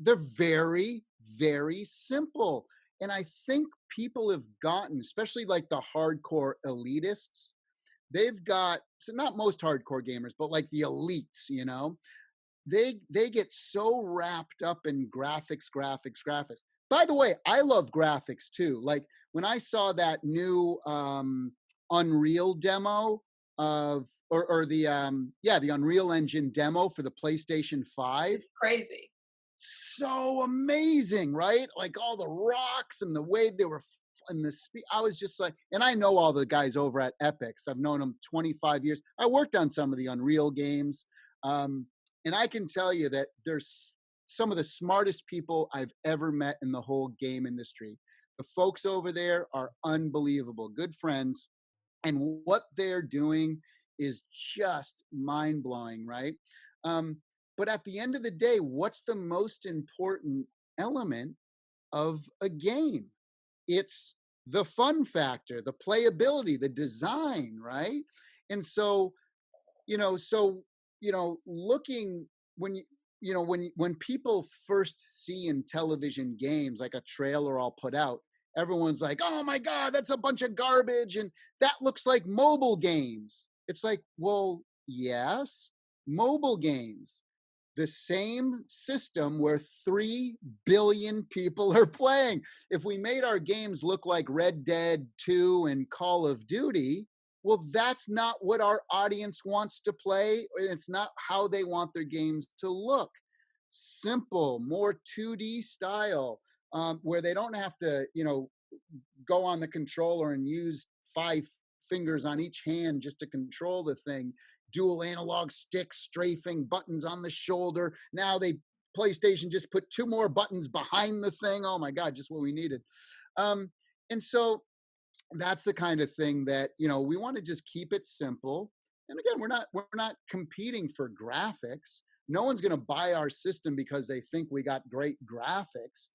They're very, very simple. And I think people have gotten, especially like the hardcore elitists, they've got, so not most hardcore gamers, but like the elites, they get so wrapped up in graphics. By the way, I love graphics too. Like when I saw that new Unreal demo of, or the the Unreal Engine demo for the PlayStation 5. It's crazy. So amazing, right? Like all the rocks and the way they were and the speed. I was just like, and I know all the guys over at Epix. I've known them 25 years. I worked on some of the Unreal games. And I can tell you that there's some of the smartest people I've ever met in the whole game industry. The folks over there are unbelievable, good friends. And what they're doing is just mind-blowing, right? But at the end of the day, what's the most important element of a game? It's the fun factor, the playability, the design, right? And so, looking when when people first see in television games like a trailer I'll put out, everyone's like, "Oh my God, that's a bunch of garbage, and that looks like mobile games." It's like, well, yes, mobile games, the same system where 3 billion people are playing. If we made our games look like Red Dead 2 and Call of Duty, well, that's not what our audience wants to play. It's not how they want their games to look. Simple, more 2D style, where they don't have to, go on the controller and use 5 fingers on each hand just to control the thing. Dual analog sticks, strafing, buttons on the shoulder. Now PlayStation just put 2 more buttons behind the thing. Oh my God, just what we needed. And so that's the kind of thing that, we want to just keep it simple. And again, we're not competing for graphics. No one's going to buy our system because they think we got great graphics.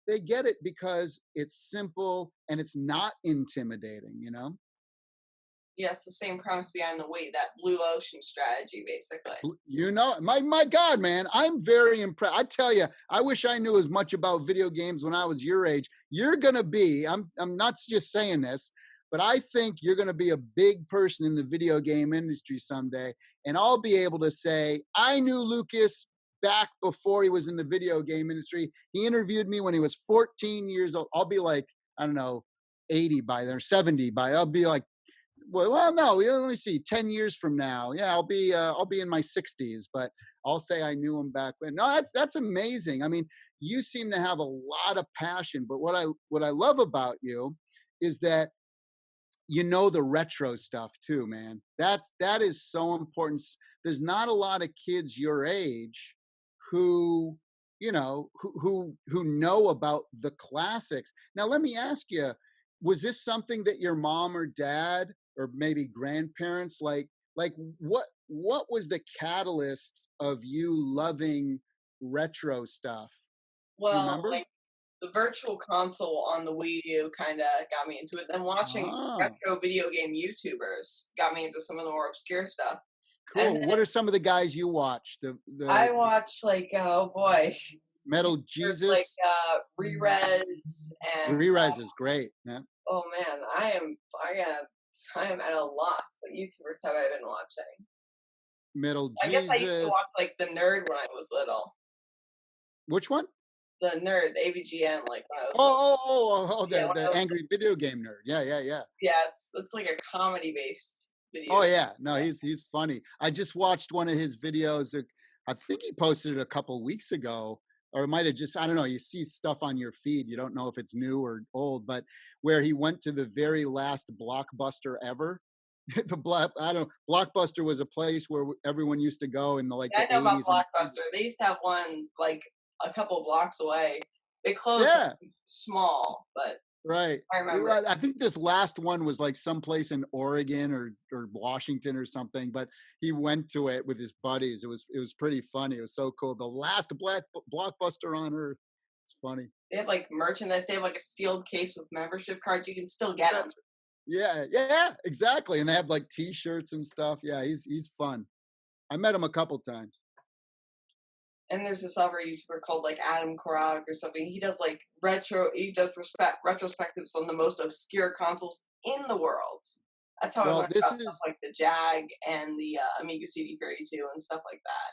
They get it because it's simple and it's not intimidating, Yes, the same premise behind the Wii, that blue ocean strategy, basically. My God, man, I'm very impressed. I tell you, I wish I knew as much about video games when I was your age. You're gonna be. I'm not just saying this, but I think you're gonna be a big person in the video game industry someday, and I'll be able to say I knew Lukas back before he was in the video game industry. He interviewed me when he was 14 years old. I'll be like, I don't know, 80 by then, or 70 by. I'll be like, well, no. Let me see. 10 years from now, yeah, I'll be in my 60s, but I'll say I knew him back then. No, that's amazing. I mean, you seem to have a lot of passion, but what I love about you is that the retro stuff too, man. That is so important. There's not a lot of kids your age who who know about the classics. Now, let me ask you, was this something that your mom or dad or maybe grandparents like what was the catalyst of you loving retro stuff? Do you Well, remember? like the virtual console on the Wii U kind of got me into it. Then watching Ah, retro video game YouTubers got me into some of the more obscure stuff. And cool. What are some of the guys you watch? The I watch like, oh boy, Metal there's like Jesus? Re-Res and Re-Rise is great. Yeah. oh man, I am at a loss. What YouTubers have I been watching? Metal I guess I used to watch Jesus. like the Nerd when I was little. Which one? The Nerd, the AVGN, like when I was little. Oh, Yeah, when I the was, angry video game nerd. Yeah. yeah, it's like a comedy based Oh video. yeah. No, he's funny. I just watched one of his videos. I think he posted it a couple weeks ago, or it might have just, I don't know. You see stuff on your feed, you don't know if it's new or old, but where he went to the very last Blockbuster ever. I don't Blockbuster was a place where everyone used to go in the Yeah, I know about 80s and Blockbuster. They used to have one like a couple blocks away. They closed yeah. one small, but Right. I remember. I think this last one was like someplace in Oregon or Washington or something, but he went to it with his buddies. It was pretty funny. It was so cool. The last black blockbuster on earth. It's funny. They have like merchandise. They have like a sealed case with membership cards. You can still get them. That's yeah, yeah, exactly. And they have like T-shirts and stuff. Yeah, he's fun. I met him a couple times. And there's this other YouTuber called like Adam Korak or something. He does like retro. He does retrospectives on the most obscure consoles in the world. That's how I Well, learned this about stuff is like the Jag and the Amiga CD32 and stuff like that.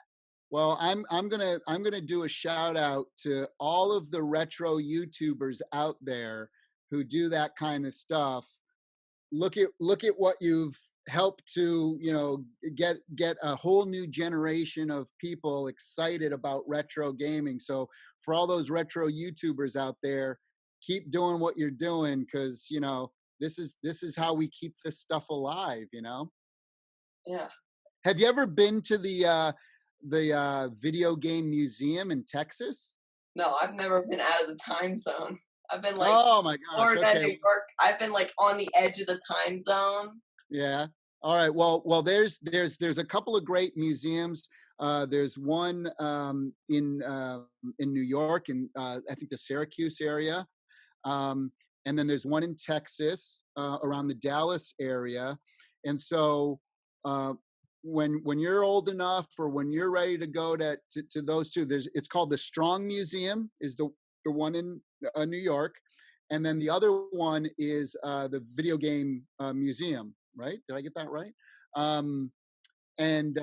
well, I'm gonna do a shout out to all of the retro YouTubers out there who do that kind of stuff. Look at what you've helped to get a whole new generation of people excited about retro gaming. So for all those retro YouTubers out there, keep doing what you're doing, because this is how we keep this stuff alive. Yeah. Have you ever been to the video game museum in Texas? No, I've never been out of the time zone. I've been like Oh my gosh, Florida, okay. New York. I've been like on the edge of the time zone. Yeah. All right. Well, there's a couple of great museums. There's one in New York, in I think the Syracuse area, and then there's one in Texas, around the Dallas area. And so, uh, when you're old enough, or when you're ready to go to those two, it's called the Strong Museum, is the one in New York, and then the other one is the Video Game Museum. Right? Did I get that right? Um, and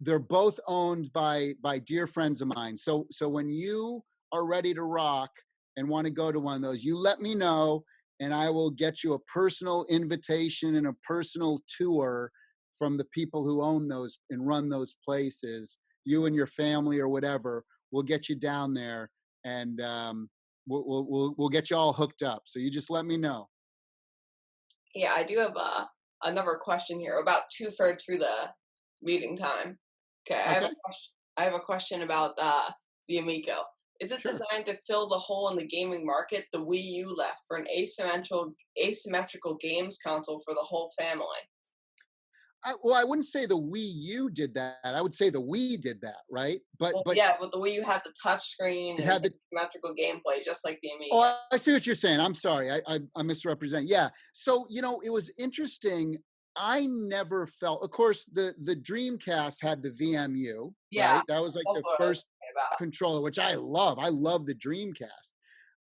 they're both owned by dear friends of mine. So when you are ready to rock and want to go to one of those, you let me know, and I will get you a personal invitation and a personal tour from the people who own those and run those places. You and your family or whatever, we'll get you down there, and we'll get you all hooked up. So you just let me know. Yeah, I do have another question here. About two-thirds through the meeting time. Okay, Okay, I have a question about the Amico. Is it sure. designed to fill the hole in the gaming market the Wii U left for an asymmetrical games console for the whole family? Well, I wouldn't say the Wii U did that. I would say the Wii did that, right? But Well, but yeah, but the Wii U had the touch screen it and had the asymmetrical gameplay just like the Amiga. oh, I see what you're saying. I'm sorry. I misrepresent. Yeah. So, it was interesting. I never felt, of course, the Dreamcast had the VMU, Yeah, right? That was like that's the what I was first thinking about. controller, which I love. I love the Dreamcast.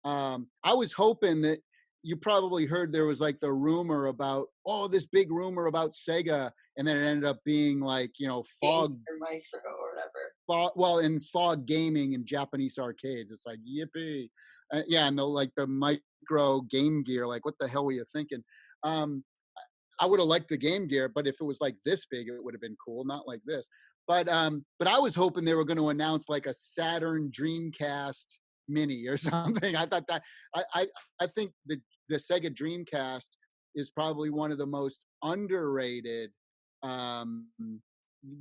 I was hoping that you probably heard there was like the rumor about, oh, this big rumor about Sega, and then it ended up being like, Game Fog, or Maestro or whatever. well, in Fog Gaming and Japanese arcades. It's like, yippee. Yeah, and the micro Game Gear, like, what the hell were you thinking? Um, I would have liked the Game Gear, but if it was like this big, it would have been cool, not like this. But I was hoping they were going to announce like a Saturn Dreamcast Mini or something. I thought that I think the Sega Dreamcast is probably one of the most underrated um,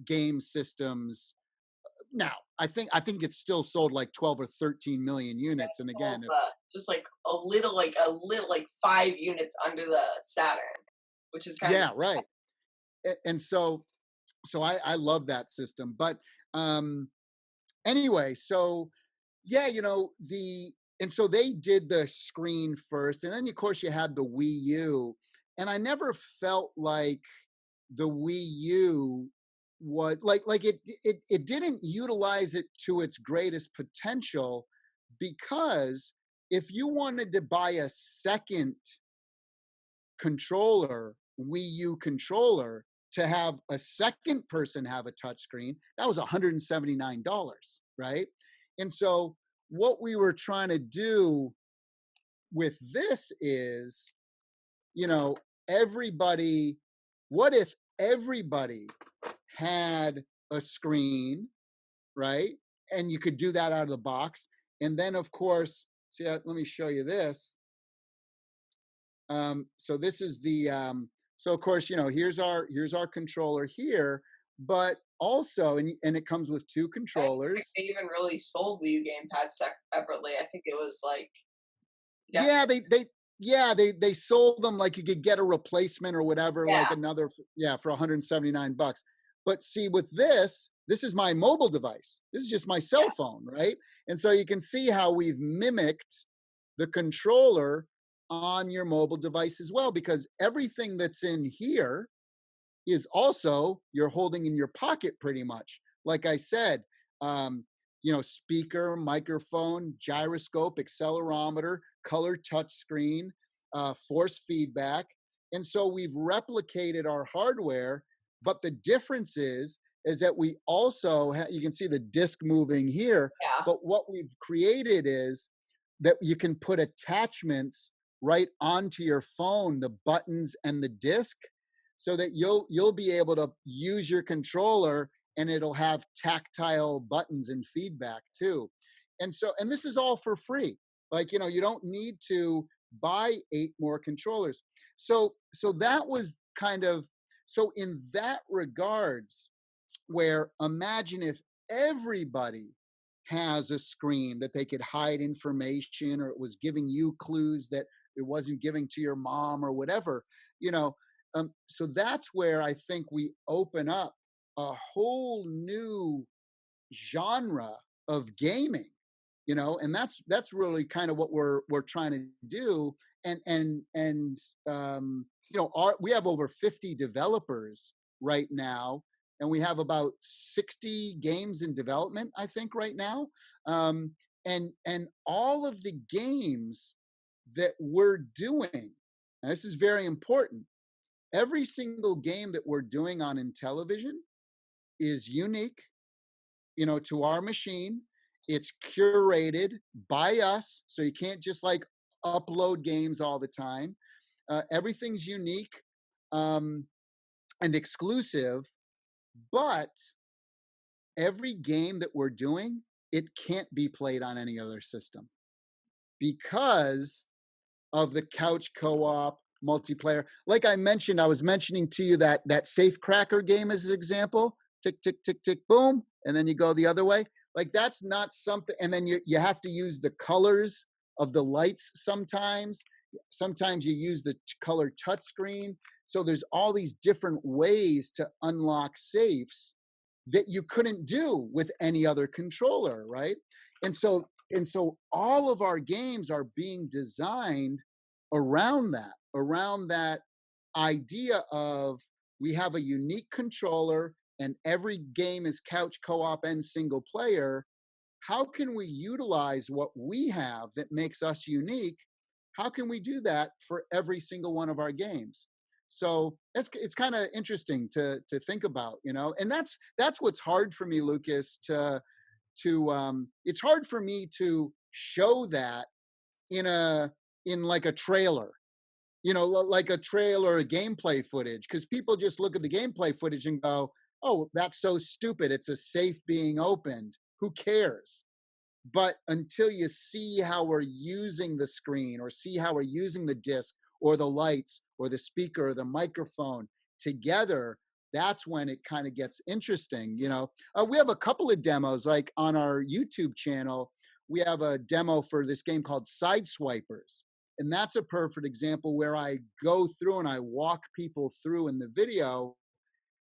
game systems now. I think it's still sold like 12 or 13 million Yeah, units. And it's again, all if just like a little like 5 units under the Saturn, which is kind of yeah, right. And so I love that system. But um anyway, so yeah, the and so they did the screen first, and then of course you had the Wii U, and I never felt like the Wii U was like it didn't utilize it to its greatest potential, because if you wanted to buy a second controller, Wii U controller, to have a second person have a touchscreen, that was $179, right? And so what we were trying to do with this is, you know, everybody, what if everybody had a screen, right? And you could do that out of the box. And then, of course, see, let me show you this. So this is so of course, here's our controller here, but also, and it comes with two I don't think controllers. they even really sold Wii U gamepads separately. I think it was like Yeah. Yeah, they sold them like you could get a replacement or whatever, like Yeah. another, yeah, for 179 bucks. But see, with this is my mobile device. This is just my cell Yeah. phone, right? And so you can see how we've mimicked the controller on your mobile device as well, because everything that's in here is also you're holding in your pocket pretty much. Like I said, um, speaker, microphone, gyroscope, accelerometer, color touch screen, force feedback. And so we've replicated our hardware, but the difference is that we also you can see the disc moving here, Yeah. but what we've created is that you can put attachments right onto your phone, the buttons and the disc, so that you'll be able to use your controller and it'll have tactile buttons and feedback too. And this is all for free. Like, you don't need to buy 8 more controllers. So that was kind of, so in that regards, where imagine if everybody has a screen that they could hide information, or it was giving you clues that it wasn't giving to your mom or whatever, you know. So that's where I think we open up a whole new genre of gaming, and that's really kind of what we're trying to do. We have over 50 developers right now, and we have about 60 games in development, I think, right now. And all of the games that we're doing, and this is very important, every single game that we're doing on Intellivision is unique, to our machine. It's curated by us, so you can't just like upload games all the time. Everything's unique, and exclusive, but every game that we're doing, it can't be played on any other system because of the couch co-op multiplayer. Like I mentioned, I was mentioning to you that safe cracker game as an example. Tick, tick, tick, tick, boom. And then you go the other way. Like, that's not something, and then you have to use the colors of the lights sometimes. Sometimes you use the color touchscreen. So there's all these different ways to unlock safes that you couldn't do with any other controller, right? And so all of our games are being designed around that idea of, we have a unique controller and every game is couch co-op and single player. How can we utilize what we have that makes us unique? How can we do that for every single one of our games? So it's kind of interesting to think about, and that's what's hard for me, Lukas, to it's hard for me to show that in like a trailer, like a trailer or gameplay footage, because people just look at the gameplay footage and go, oh, that's so stupid, it's a safe being opened, who cares? But until you see how we're using the screen, or see how we're using the disc or the lights or the speaker or the microphone together, that's when it kind of gets interesting. We have a couple of demos, like on our YouTube channel. We have a demo for this game called Sideswipers, and that's a perfect example where I go through and I walk people through in the video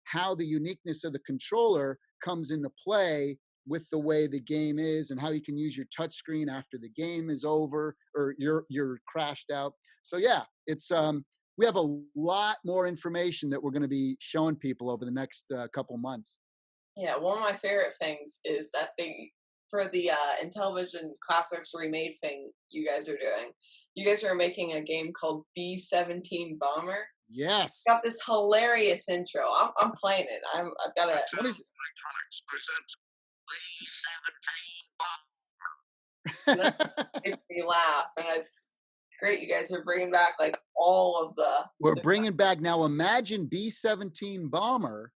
how the uniqueness of the controller comes into play with the way the game is, and how you can use your touchscreen after the game is over or you're crashed out. So yeah, it's we have a lot more information that we're going to be showing people over the next couple months. Yeah, one of my favorite things is that for the Intellivision Classics remade thing you guys are doing, you guys are making a game called B-17 Bomber. Yes. Got this hilarious intro. I'm playing it. I've got a. Let me Electronics presents Makes me laugh, and it's great. You guys are bringing back like all of the. We're bringing back now. Imagine B-17 Bomber,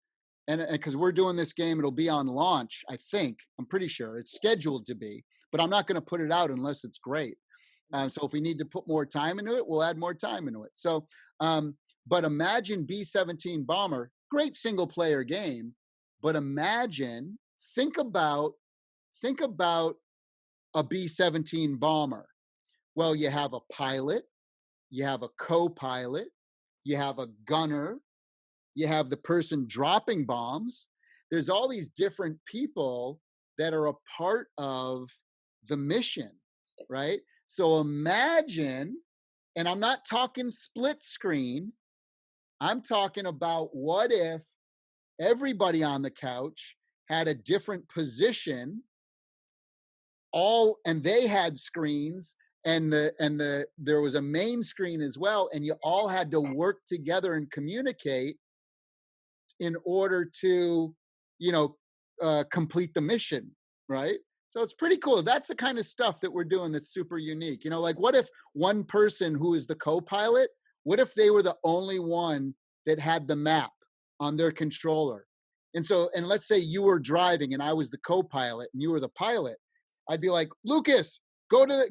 and because we're doing this game, it'll be on launch. I think, I'm pretty sure it's scheduled to be, but I'm not going to put it out unless it's great. So if we need to put more time into it, we'll add more time into it. So, but imagine B-17 Bomber, great single player game, but think about a B-17 Bomber. Well, you have a pilot, you have a co-pilot, you have a gunner, you have the person dropping bombs. There's all these different people that are a part of the mission, right? So imagine, and I'm not talking split screen, I'm talking about what if everybody on the couch had a different position, all, and they had screens, and there was a main screen as well, and you all had to work together and communicate in order to, you know, complete the mission, right? So it's pretty cool. That's the kind of stuff that we're doing that's super unique. You know, like what if one person who is the co-pilot, what if they were the only one that had the map on their controller? And so, and let's say you were driving and I was the co-pilot and you were the pilot. I'd be like, Lukas, go to,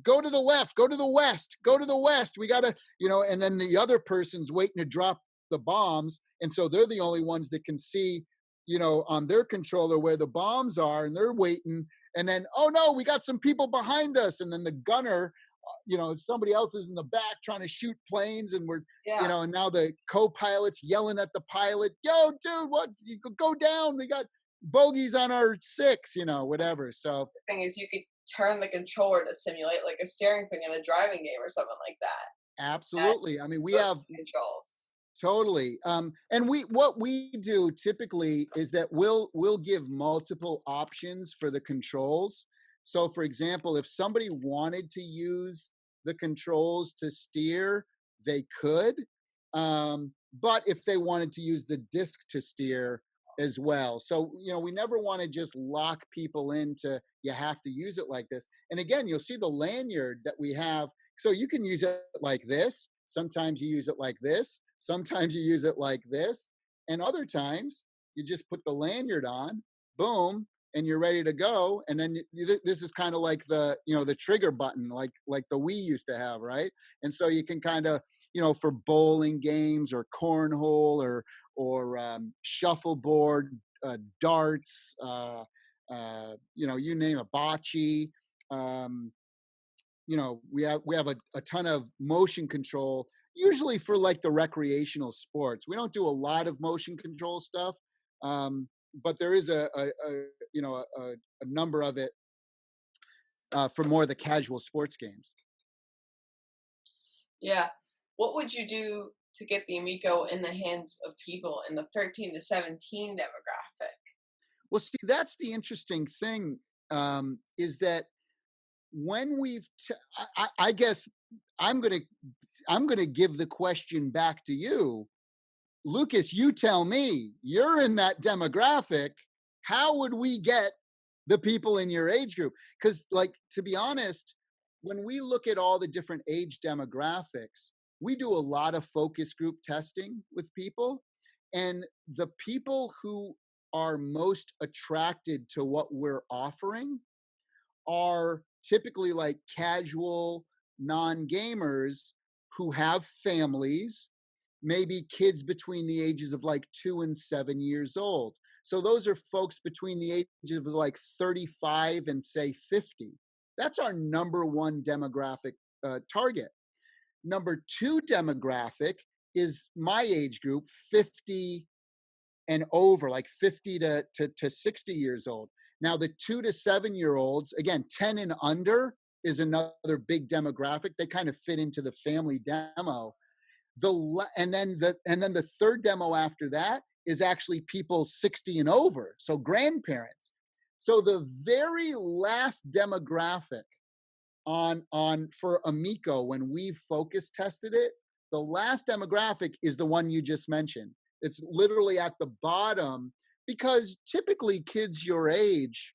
go to the left, go to the west, go to the west. We got to, and then the other person's waiting to drop the bombs, and so they're the only ones that can see, on their controller where the bombs are, and they're waiting. And then, oh no, we got some people behind us, and then the gunner, somebody else is in the back trying to shoot planes, and we're, and now the co-pilot's yelling at the pilot, yo dude, what, you go down, we got bogeys on our six, whatever. So the thing is, you could turn the controller to simulate like a steering thing in a driving game or something like that. Absolutely. I mean, we have controls. Totally. And what we do typically is that we'll give multiple options for the controls. So for example, if somebody wanted to use the controls to steer, they could. But if they wanted to use the disc to steer as well. So, we never want to just lock people into, you have to use it like this. And again, you'll see the lanyard that we have. So you can use it like this. Sometimes you use it like this. Sometimes you use it like this, and other times you just put the lanyard on, boom, and you're ready to go. And then this is kind of like the, the trigger button, like the Wii used to have, right? And so you can kind of, for bowling games or cornhole or shuffleboard, darts, you name it, bocce. We have a ton of motion control, usually for like the recreational sports. We don't do a lot of motion control stuff, but there is a number of it for more of the casual sports games. Yeah. What would you do to get the Amico in the hands of people in the 13 to 17 demographic? Well, see, that's the interesting thing, is that when I guess I'm gonna give the question back to you, Lukas. You tell me, you're in that demographic. How would we get the people in your age group? Because, like, to be honest, when we look at all the different age demographics, we do a lot of focus group testing with people, and the people who are most attracted to what we're offering are typically like casual non-gamers who have families, maybe kids between the ages of like 2 and 7 years old. So those are folks between the ages of like 35 and say 50. That's our number one demographic target. Number two demographic is my age group, 50 and over, like 50 to 60 years old. Now, the 2 to 7 year olds, again, 10 and under is another big demographic. They kind of fit into the family demo. And then the third demo after that is actually people 60 and over, so grandparents. So the very last demographic on for Amico, when we focus tested it, the last demographic is the one you just mentioned. It's literally at the bottom, because typically kids your age,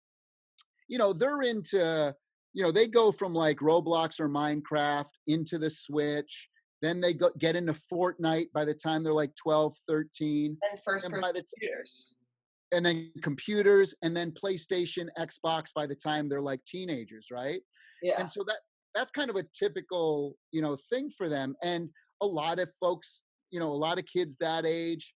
they're into, they go from like Roblox or Minecraft into the Switch. Then they get into Fortnite by the time they're like 12, 13. And first-person computers. And then computers, and then PlayStation, Xbox by the time they're like teenagers, right? Yeah. And so that's kind of a typical, thing for them. And a lot of folks, a lot of kids that age,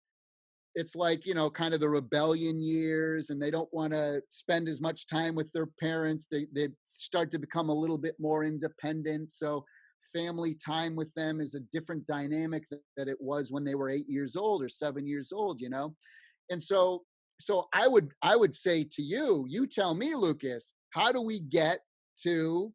it's like, kind of the rebellion years, and they don't want to spend as much time with their parents. They start to become a little bit more independent. So family time with them is a different dynamic that it was when they were 8 years old or 7 years old. And so I would say to you, you tell me, Lukas, how do we get to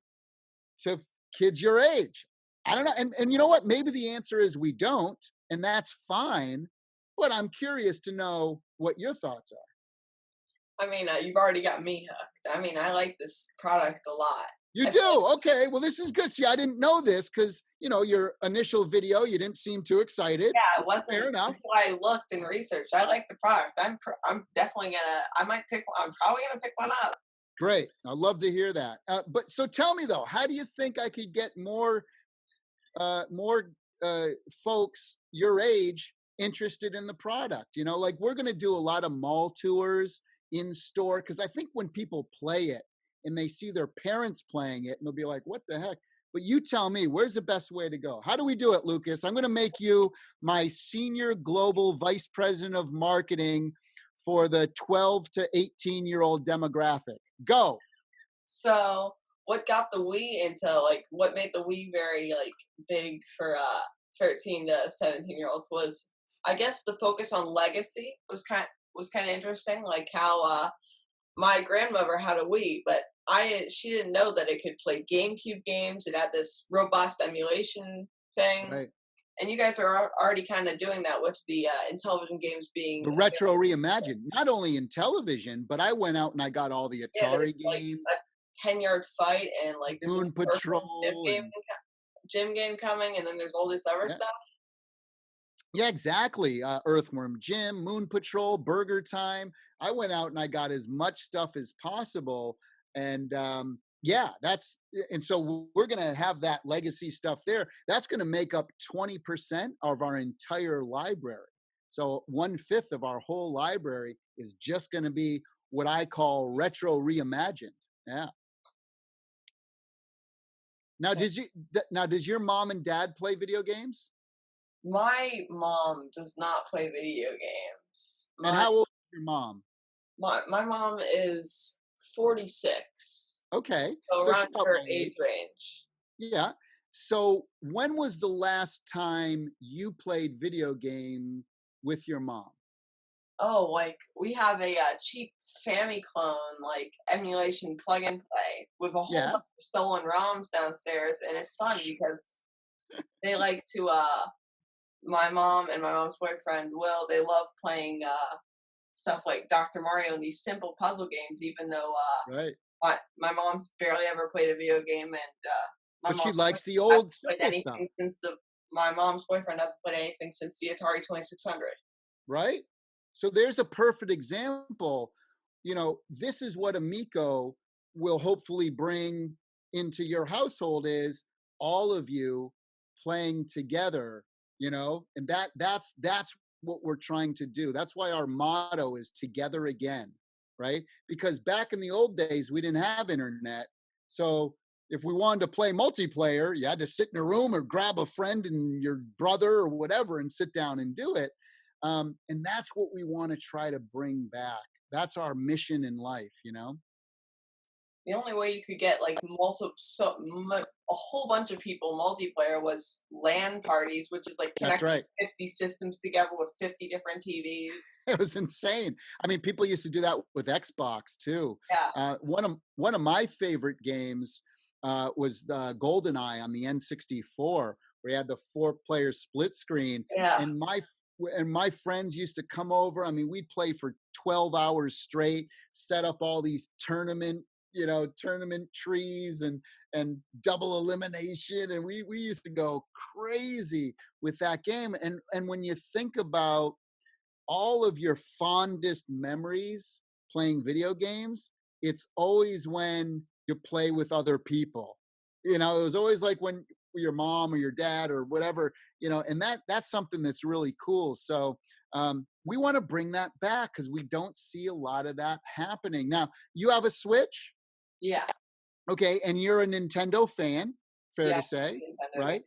kids your age? I don't know. And you know what? Maybe the answer is we don't, and that's fine. But I'm curious to know what your thoughts are. I mean, you've already got me hooked. I mean, I like this product a lot. You I do? Okay. Well, this is good. See, I didn't know this because, your initial video, you didn't seem too excited. Yeah, it wasn't. Fair enough. That's why I looked and researched. I like the product. I'm definitely gonna. I might pick. I'm probably gonna pick one up. Great. I love to hear that. But so tell me though, how do you think I could get more folks your age interested in the product? Like we're going to do a lot of mall tours in store, because I think when people play it and they see their parents playing it, and they'll be like, what the heck? But you tell me, where's the best way to go? How do we do it, Lukas? I'm going to make you my senior global vice president of marketing for the 12 to 18-year-old demographic. Go. So what got the Wii into, like, what made the Wii very, like, big for 13 to 17-year-olds was, I guess, the focus on legacy was kind of interesting. Like how my grandmother had a Wii, but she didn't know that it could play GameCube games. It had this robust emulation thing. Right. And you guys are already kind of doing that with the Intellivision games being the retro reimagined, not only in television, but I went out and I got all the Atari games. Like a 10-yard fight, and like there's Moon Patrol, gym game coming, and then there's all this other stuff. Yeah, exactly. Earthworm Jim, Moon Patrol, Burger Time. I went out and I got as much stuff as possible, and and so we're going to have that legacy stuff there. That's going to make up 20% of our entire library. So 1/5 of our whole library is just going to be what I call retro reimagined. Yeah. Now, does your mom and dad play video games? My mom does not play video games. And how old is your mom? My mom is 46. Okay. So around her age range. Yeah. So when was the last time you played video game with your mom? Oh, like we have a cheap Famiclone like emulation plug and play with a whole bunch of stolen ROMs downstairs, and it's fun because they like to my mom and my mom's boyfriend Will, they love playing stuff like Dr. Mario and these simple puzzle games, even though right. My mom's barely ever played a video game, and but she likes the old simple stuff. My mom's boyfriend hasn't played anything since the Atari 2600. Right? So there's a perfect example. This is what Amico will hopefully bring into your household, is all of you playing together, and that's what we're trying to do. That's why our motto is together again, right? Because back in the old days, we didn't have internet. So if we wanted to play multiplayer, you had to sit in a room or grab a friend and your brother or whatever and sit down and do it. And that's what we want to try to bring back. That's our mission in life, The only way you could get like a whole bunch of people multiplayer was LAN parties, which is like connecting 50 systems together with 50 different TVs. It was insane. I mean, people used to do that with Xbox too. Yeah. One of my favorite games was the GoldenEye on the N64, where you had the 4-player split screen. Yeah. And my friends used to come over. I mean, we'd play for 12 hours straight, set up all these tournament trees and double elimination. And we used to go crazy with that game. And when you think about all of your fondest memories playing video games, it's always when you play with other people. It was always like when your mom or your dad or whatever, and that's something that's really cool. So we want to bring that back because we don't see a lot of that happening. Now, you have a Switch? Yeah. Okay, and you're a Nintendo fan, fair to say, right?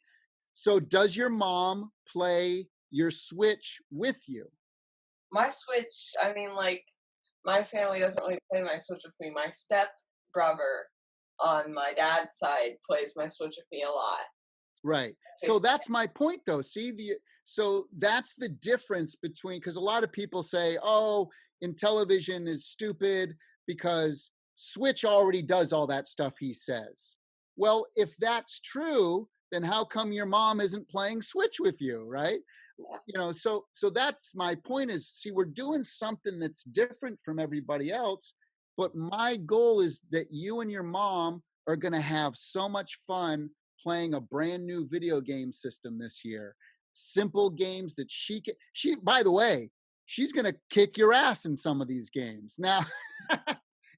So does your mom play your Switch with you? My Switch, I mean, like, my family doesn't really play my Switch with me. My step brother on my dad's side plays my Switch with me a lot. Right. So Plays- that's my point though. See so that's the difference between, because a lot of people say, "Oh, Intellivision is stupid because Switch already does all that stuff he says." Well, if that's true, then how come your mom isn't playing Switch with you, right? So that's my point is, see, we're doing something that's different from everybody else, but my goal is that you and your mom are going to have so much fun playing a brand new video game system this year. Simple games that she by the way, she's going to kick your ass in some of these games. Now,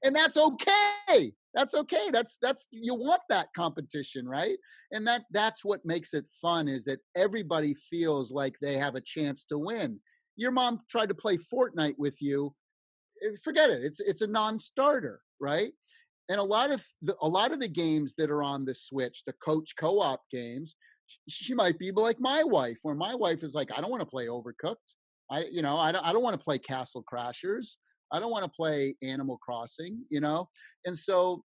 and that's okay. That's okay. That's you want that competition, right? And that's what makes it fun, is that everybody feels like they have a chance to win. Your mom tried to play Fortnite with you, forget it. It's a non-starter, right? And a lot of the games that are on the Switch, the coach co-op games, she might be like my wife, where my wife is like, I don't want to play Overcooked. I don't want to play Castle Crashers. I don't want to play Animal Crossing, And so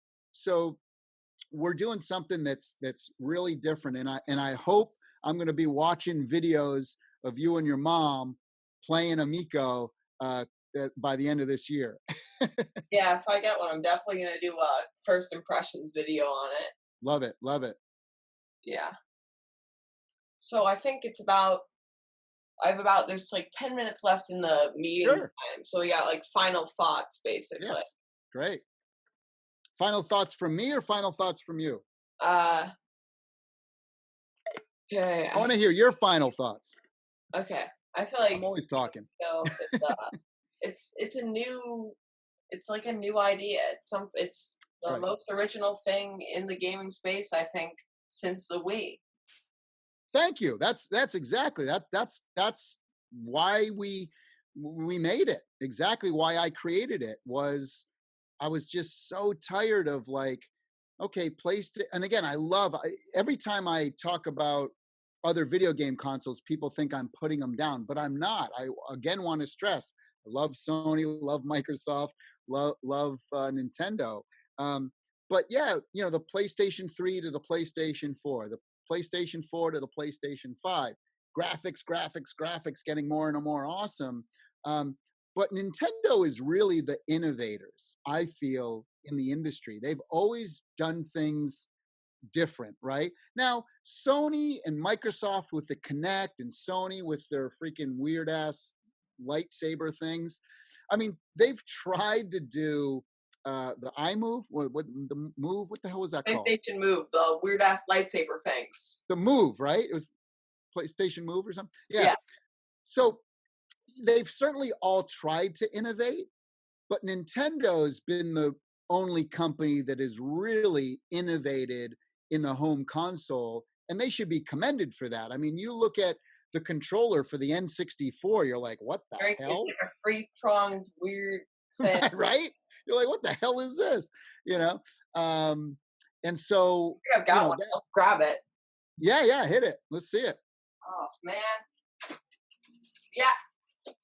we're doing something that's really different. And I hope I'm going to be watching videos of you and your mom playing Amico by the end of this year. Yeah, if I get one, I'm definitely gonna do a first impressions video on it. Love it. Love it. Yeah. So I think there's like 10 minutes left in the meeting Sure. time. So we got like final thoughts basically. Yes. Great. Final thoughts from me or final thoughts from you? Uh okay. I want to hear your final thoughts. Okay. I feel like I'm always talking. it's a new, it's like a new idea. It's the Right. most original thing in the gaming space, I think, since the Wii. Thank you. That's exactly that's why we made it. Exactly why I created it was I was just so tired of like, okay, and again, every time I talk about other video game consoles, people think I'm putting them down, but I'm not. I again want to stress, I love Sony, love Microsoft, love Nintendo. But yeah, the PlayStation 3 to the PlayStation 4, the PlayStation 4 to the PlayStation 5, graphics getting more and more awesome. But Nintendo is really the innovators, I feel, in the industry. They've always done things different, right? Now, Sony and Microsoft with the Kinect, and Sony with their freaking weird ass lightsaber things. I mean, they've tried to do the iMove. What the Move? What the hell was that called? PlayStation Move, the weird ass lightsaber things. The Move, right? It was PlayStation Move or something. Yeah. Yeah. So they've certainly all tried to innovate, but Nintendo's been the only company that has really innovated in the home console, and they should be commended for that. I mean, you look at the controller for the N64, you're like, what the hell? Like a free-pronged weird thing. Right? You're like, what the hell is this? And so I think I've got one. I'll grab it. Yeah, hit it. Let's see it. Oh man. Yeah.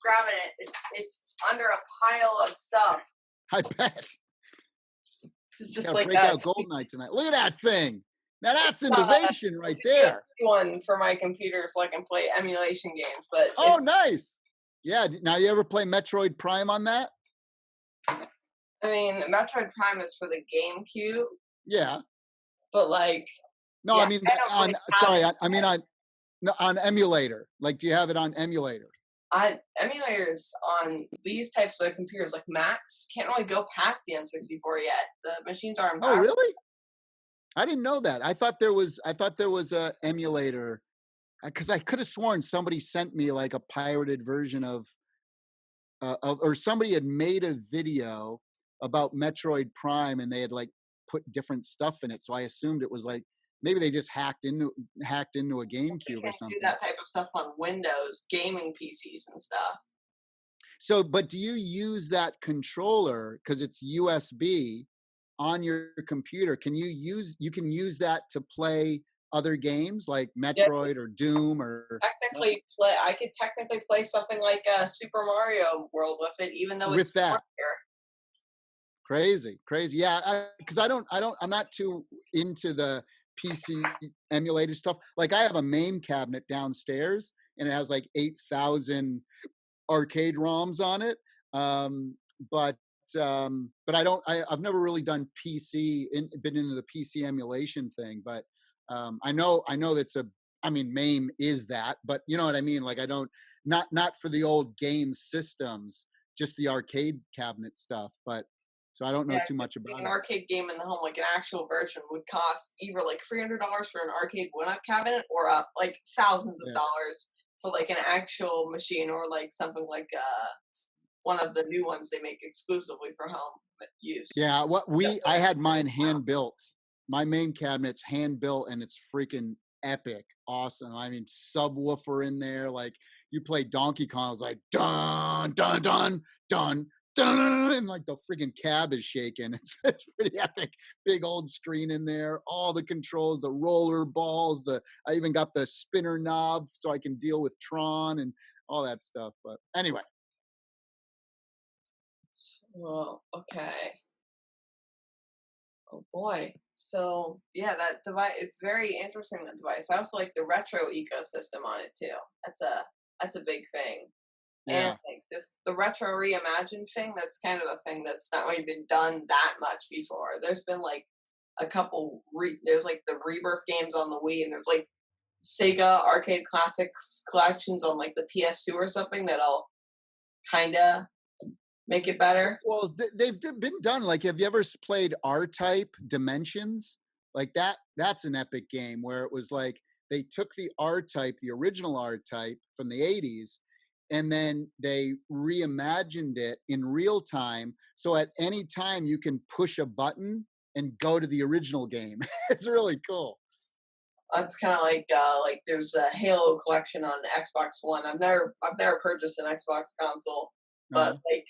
Grabbing it. It's under a pile of stuff. I bet. This is just Gotta like break out GoldenEye tonight. Look at that thing. Now that's innovation right there. One for my computer so I can play emulation games. But oh, nice. Yeah. Now, you ever play Metroid Prime on that? I mean, Metroid Prime is for the GameCube. Yeah. But like. No, yeah, I mean on emulator. Like, do you have it on emulator? Emulators on these types of computers, like Macs, can't really go past the N64 yet. The machines are empowered. Oh, really? I didn't know that. I thought there was a emulator, because I could have sworn somebody sent me like a pirated version of or somebody had made a video about Metroid Prime, and they had like put different stuff in it. So I assumed it was like maybe they just hacked into a GameCube or something. Do that type of stuff on Windows gaming PCs and stuff. So, but do you use that controller because it's USB on your computer? You can use that to play other games like Yeah, Metroid or Doom or technically play. I could technically play something like Super Mario World with it, even though it's with that? harder. Crazy, crazy. Yeah, because I'm not too into the PC emulated stuff. Like I have a MAME cabinet downstairs, and it has like 8,000 arcade ROMs on it. Um, but but I've never really done been into the PC emulation thing. But I know that's a. I mean, MAME is that, but you know what I mean. Like I don't not for the old game systems, just the arcade cabinet stuff. But so I don't know Yeah, too 'cause much like about an it. arcade game in the home, like an actual version, would cost either like $300 for an arcade one-up cabinet, or like thousands of Yeah. dollars for like an actual machine, or like something like one of the new ones they make exclusively for home use. Yeah, Just I like had mine wow. hand built. My main cabinet's hand built and it's freaking epic. Awesome. I mean, subwoofer in there. Like you play Donkey Kong, it was like dun dun dun dun dun, and like the freaking cab is shaking. It's pretty epic. Big old screen in there, all the controls, the roller balls, I even got the spinner knob so I can deal with Tron and all that stuff. But anyway, Well, okay. Oh boy. So yeah, that device, it's very interesting, that device. I also like the retro ecosystem on it too. That's a big thing. And yeah. like this the retro reimagined thing, that's kind of a thing that's not really been done that much before. There's been like a couple there's like the Rebirth games on the Wii, and there's like Sega Arcade Classics collections on like the PS2 or something that'll kinda make it better. Well, been done. Like, have you ever played R-Type Dimensions? Like that's an epic game where it was like they took the R-Type, the original R-Type from the '80s, and then they reimagined it in real time. So at any time you can push a button and go to the original game. It's really cool. It's kind of like there's a Halo collection on Xbox One. I've never purchased an Xbox console, but Uh-huh. like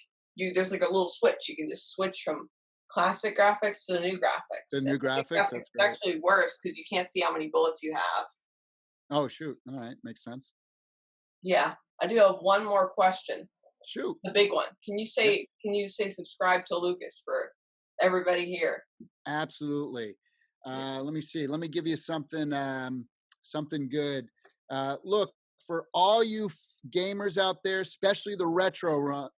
there's like a little switch. You can just switch from classic graphics to the new The graphics. And new the new graphics, graphics that's is great. actually worse because you can't see how many bullets you have. Oh shoot. All right, makes sense. Yeah, I do have one more question. Shoot. The big one. Yeah. Can you say subscribe to Lucas for everybody here? Absolutely. Yeah. Let me see. Let me give you something something good. Look, for all you gamers out there, especially the retro run.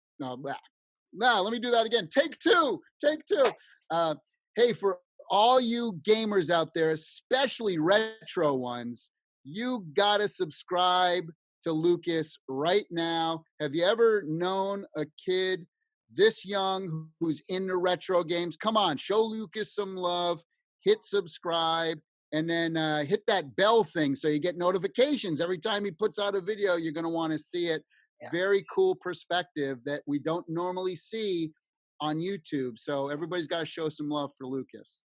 No, let me do that again. Take two. Take two. Uh, hey, for all you gamers out there, especially retro ones, you gotta subscribe to Lucas right now. Have you ever known a kid this young who's into retro games? Come on, show Lucas some love. Hit subscribe and then hit that bell thing so you get notifications every time he puts out a video. You're going to want to see it. Yeah. Very cool perspective that we don't normally see on YouTube. So everybody's got to show some love for Lucas.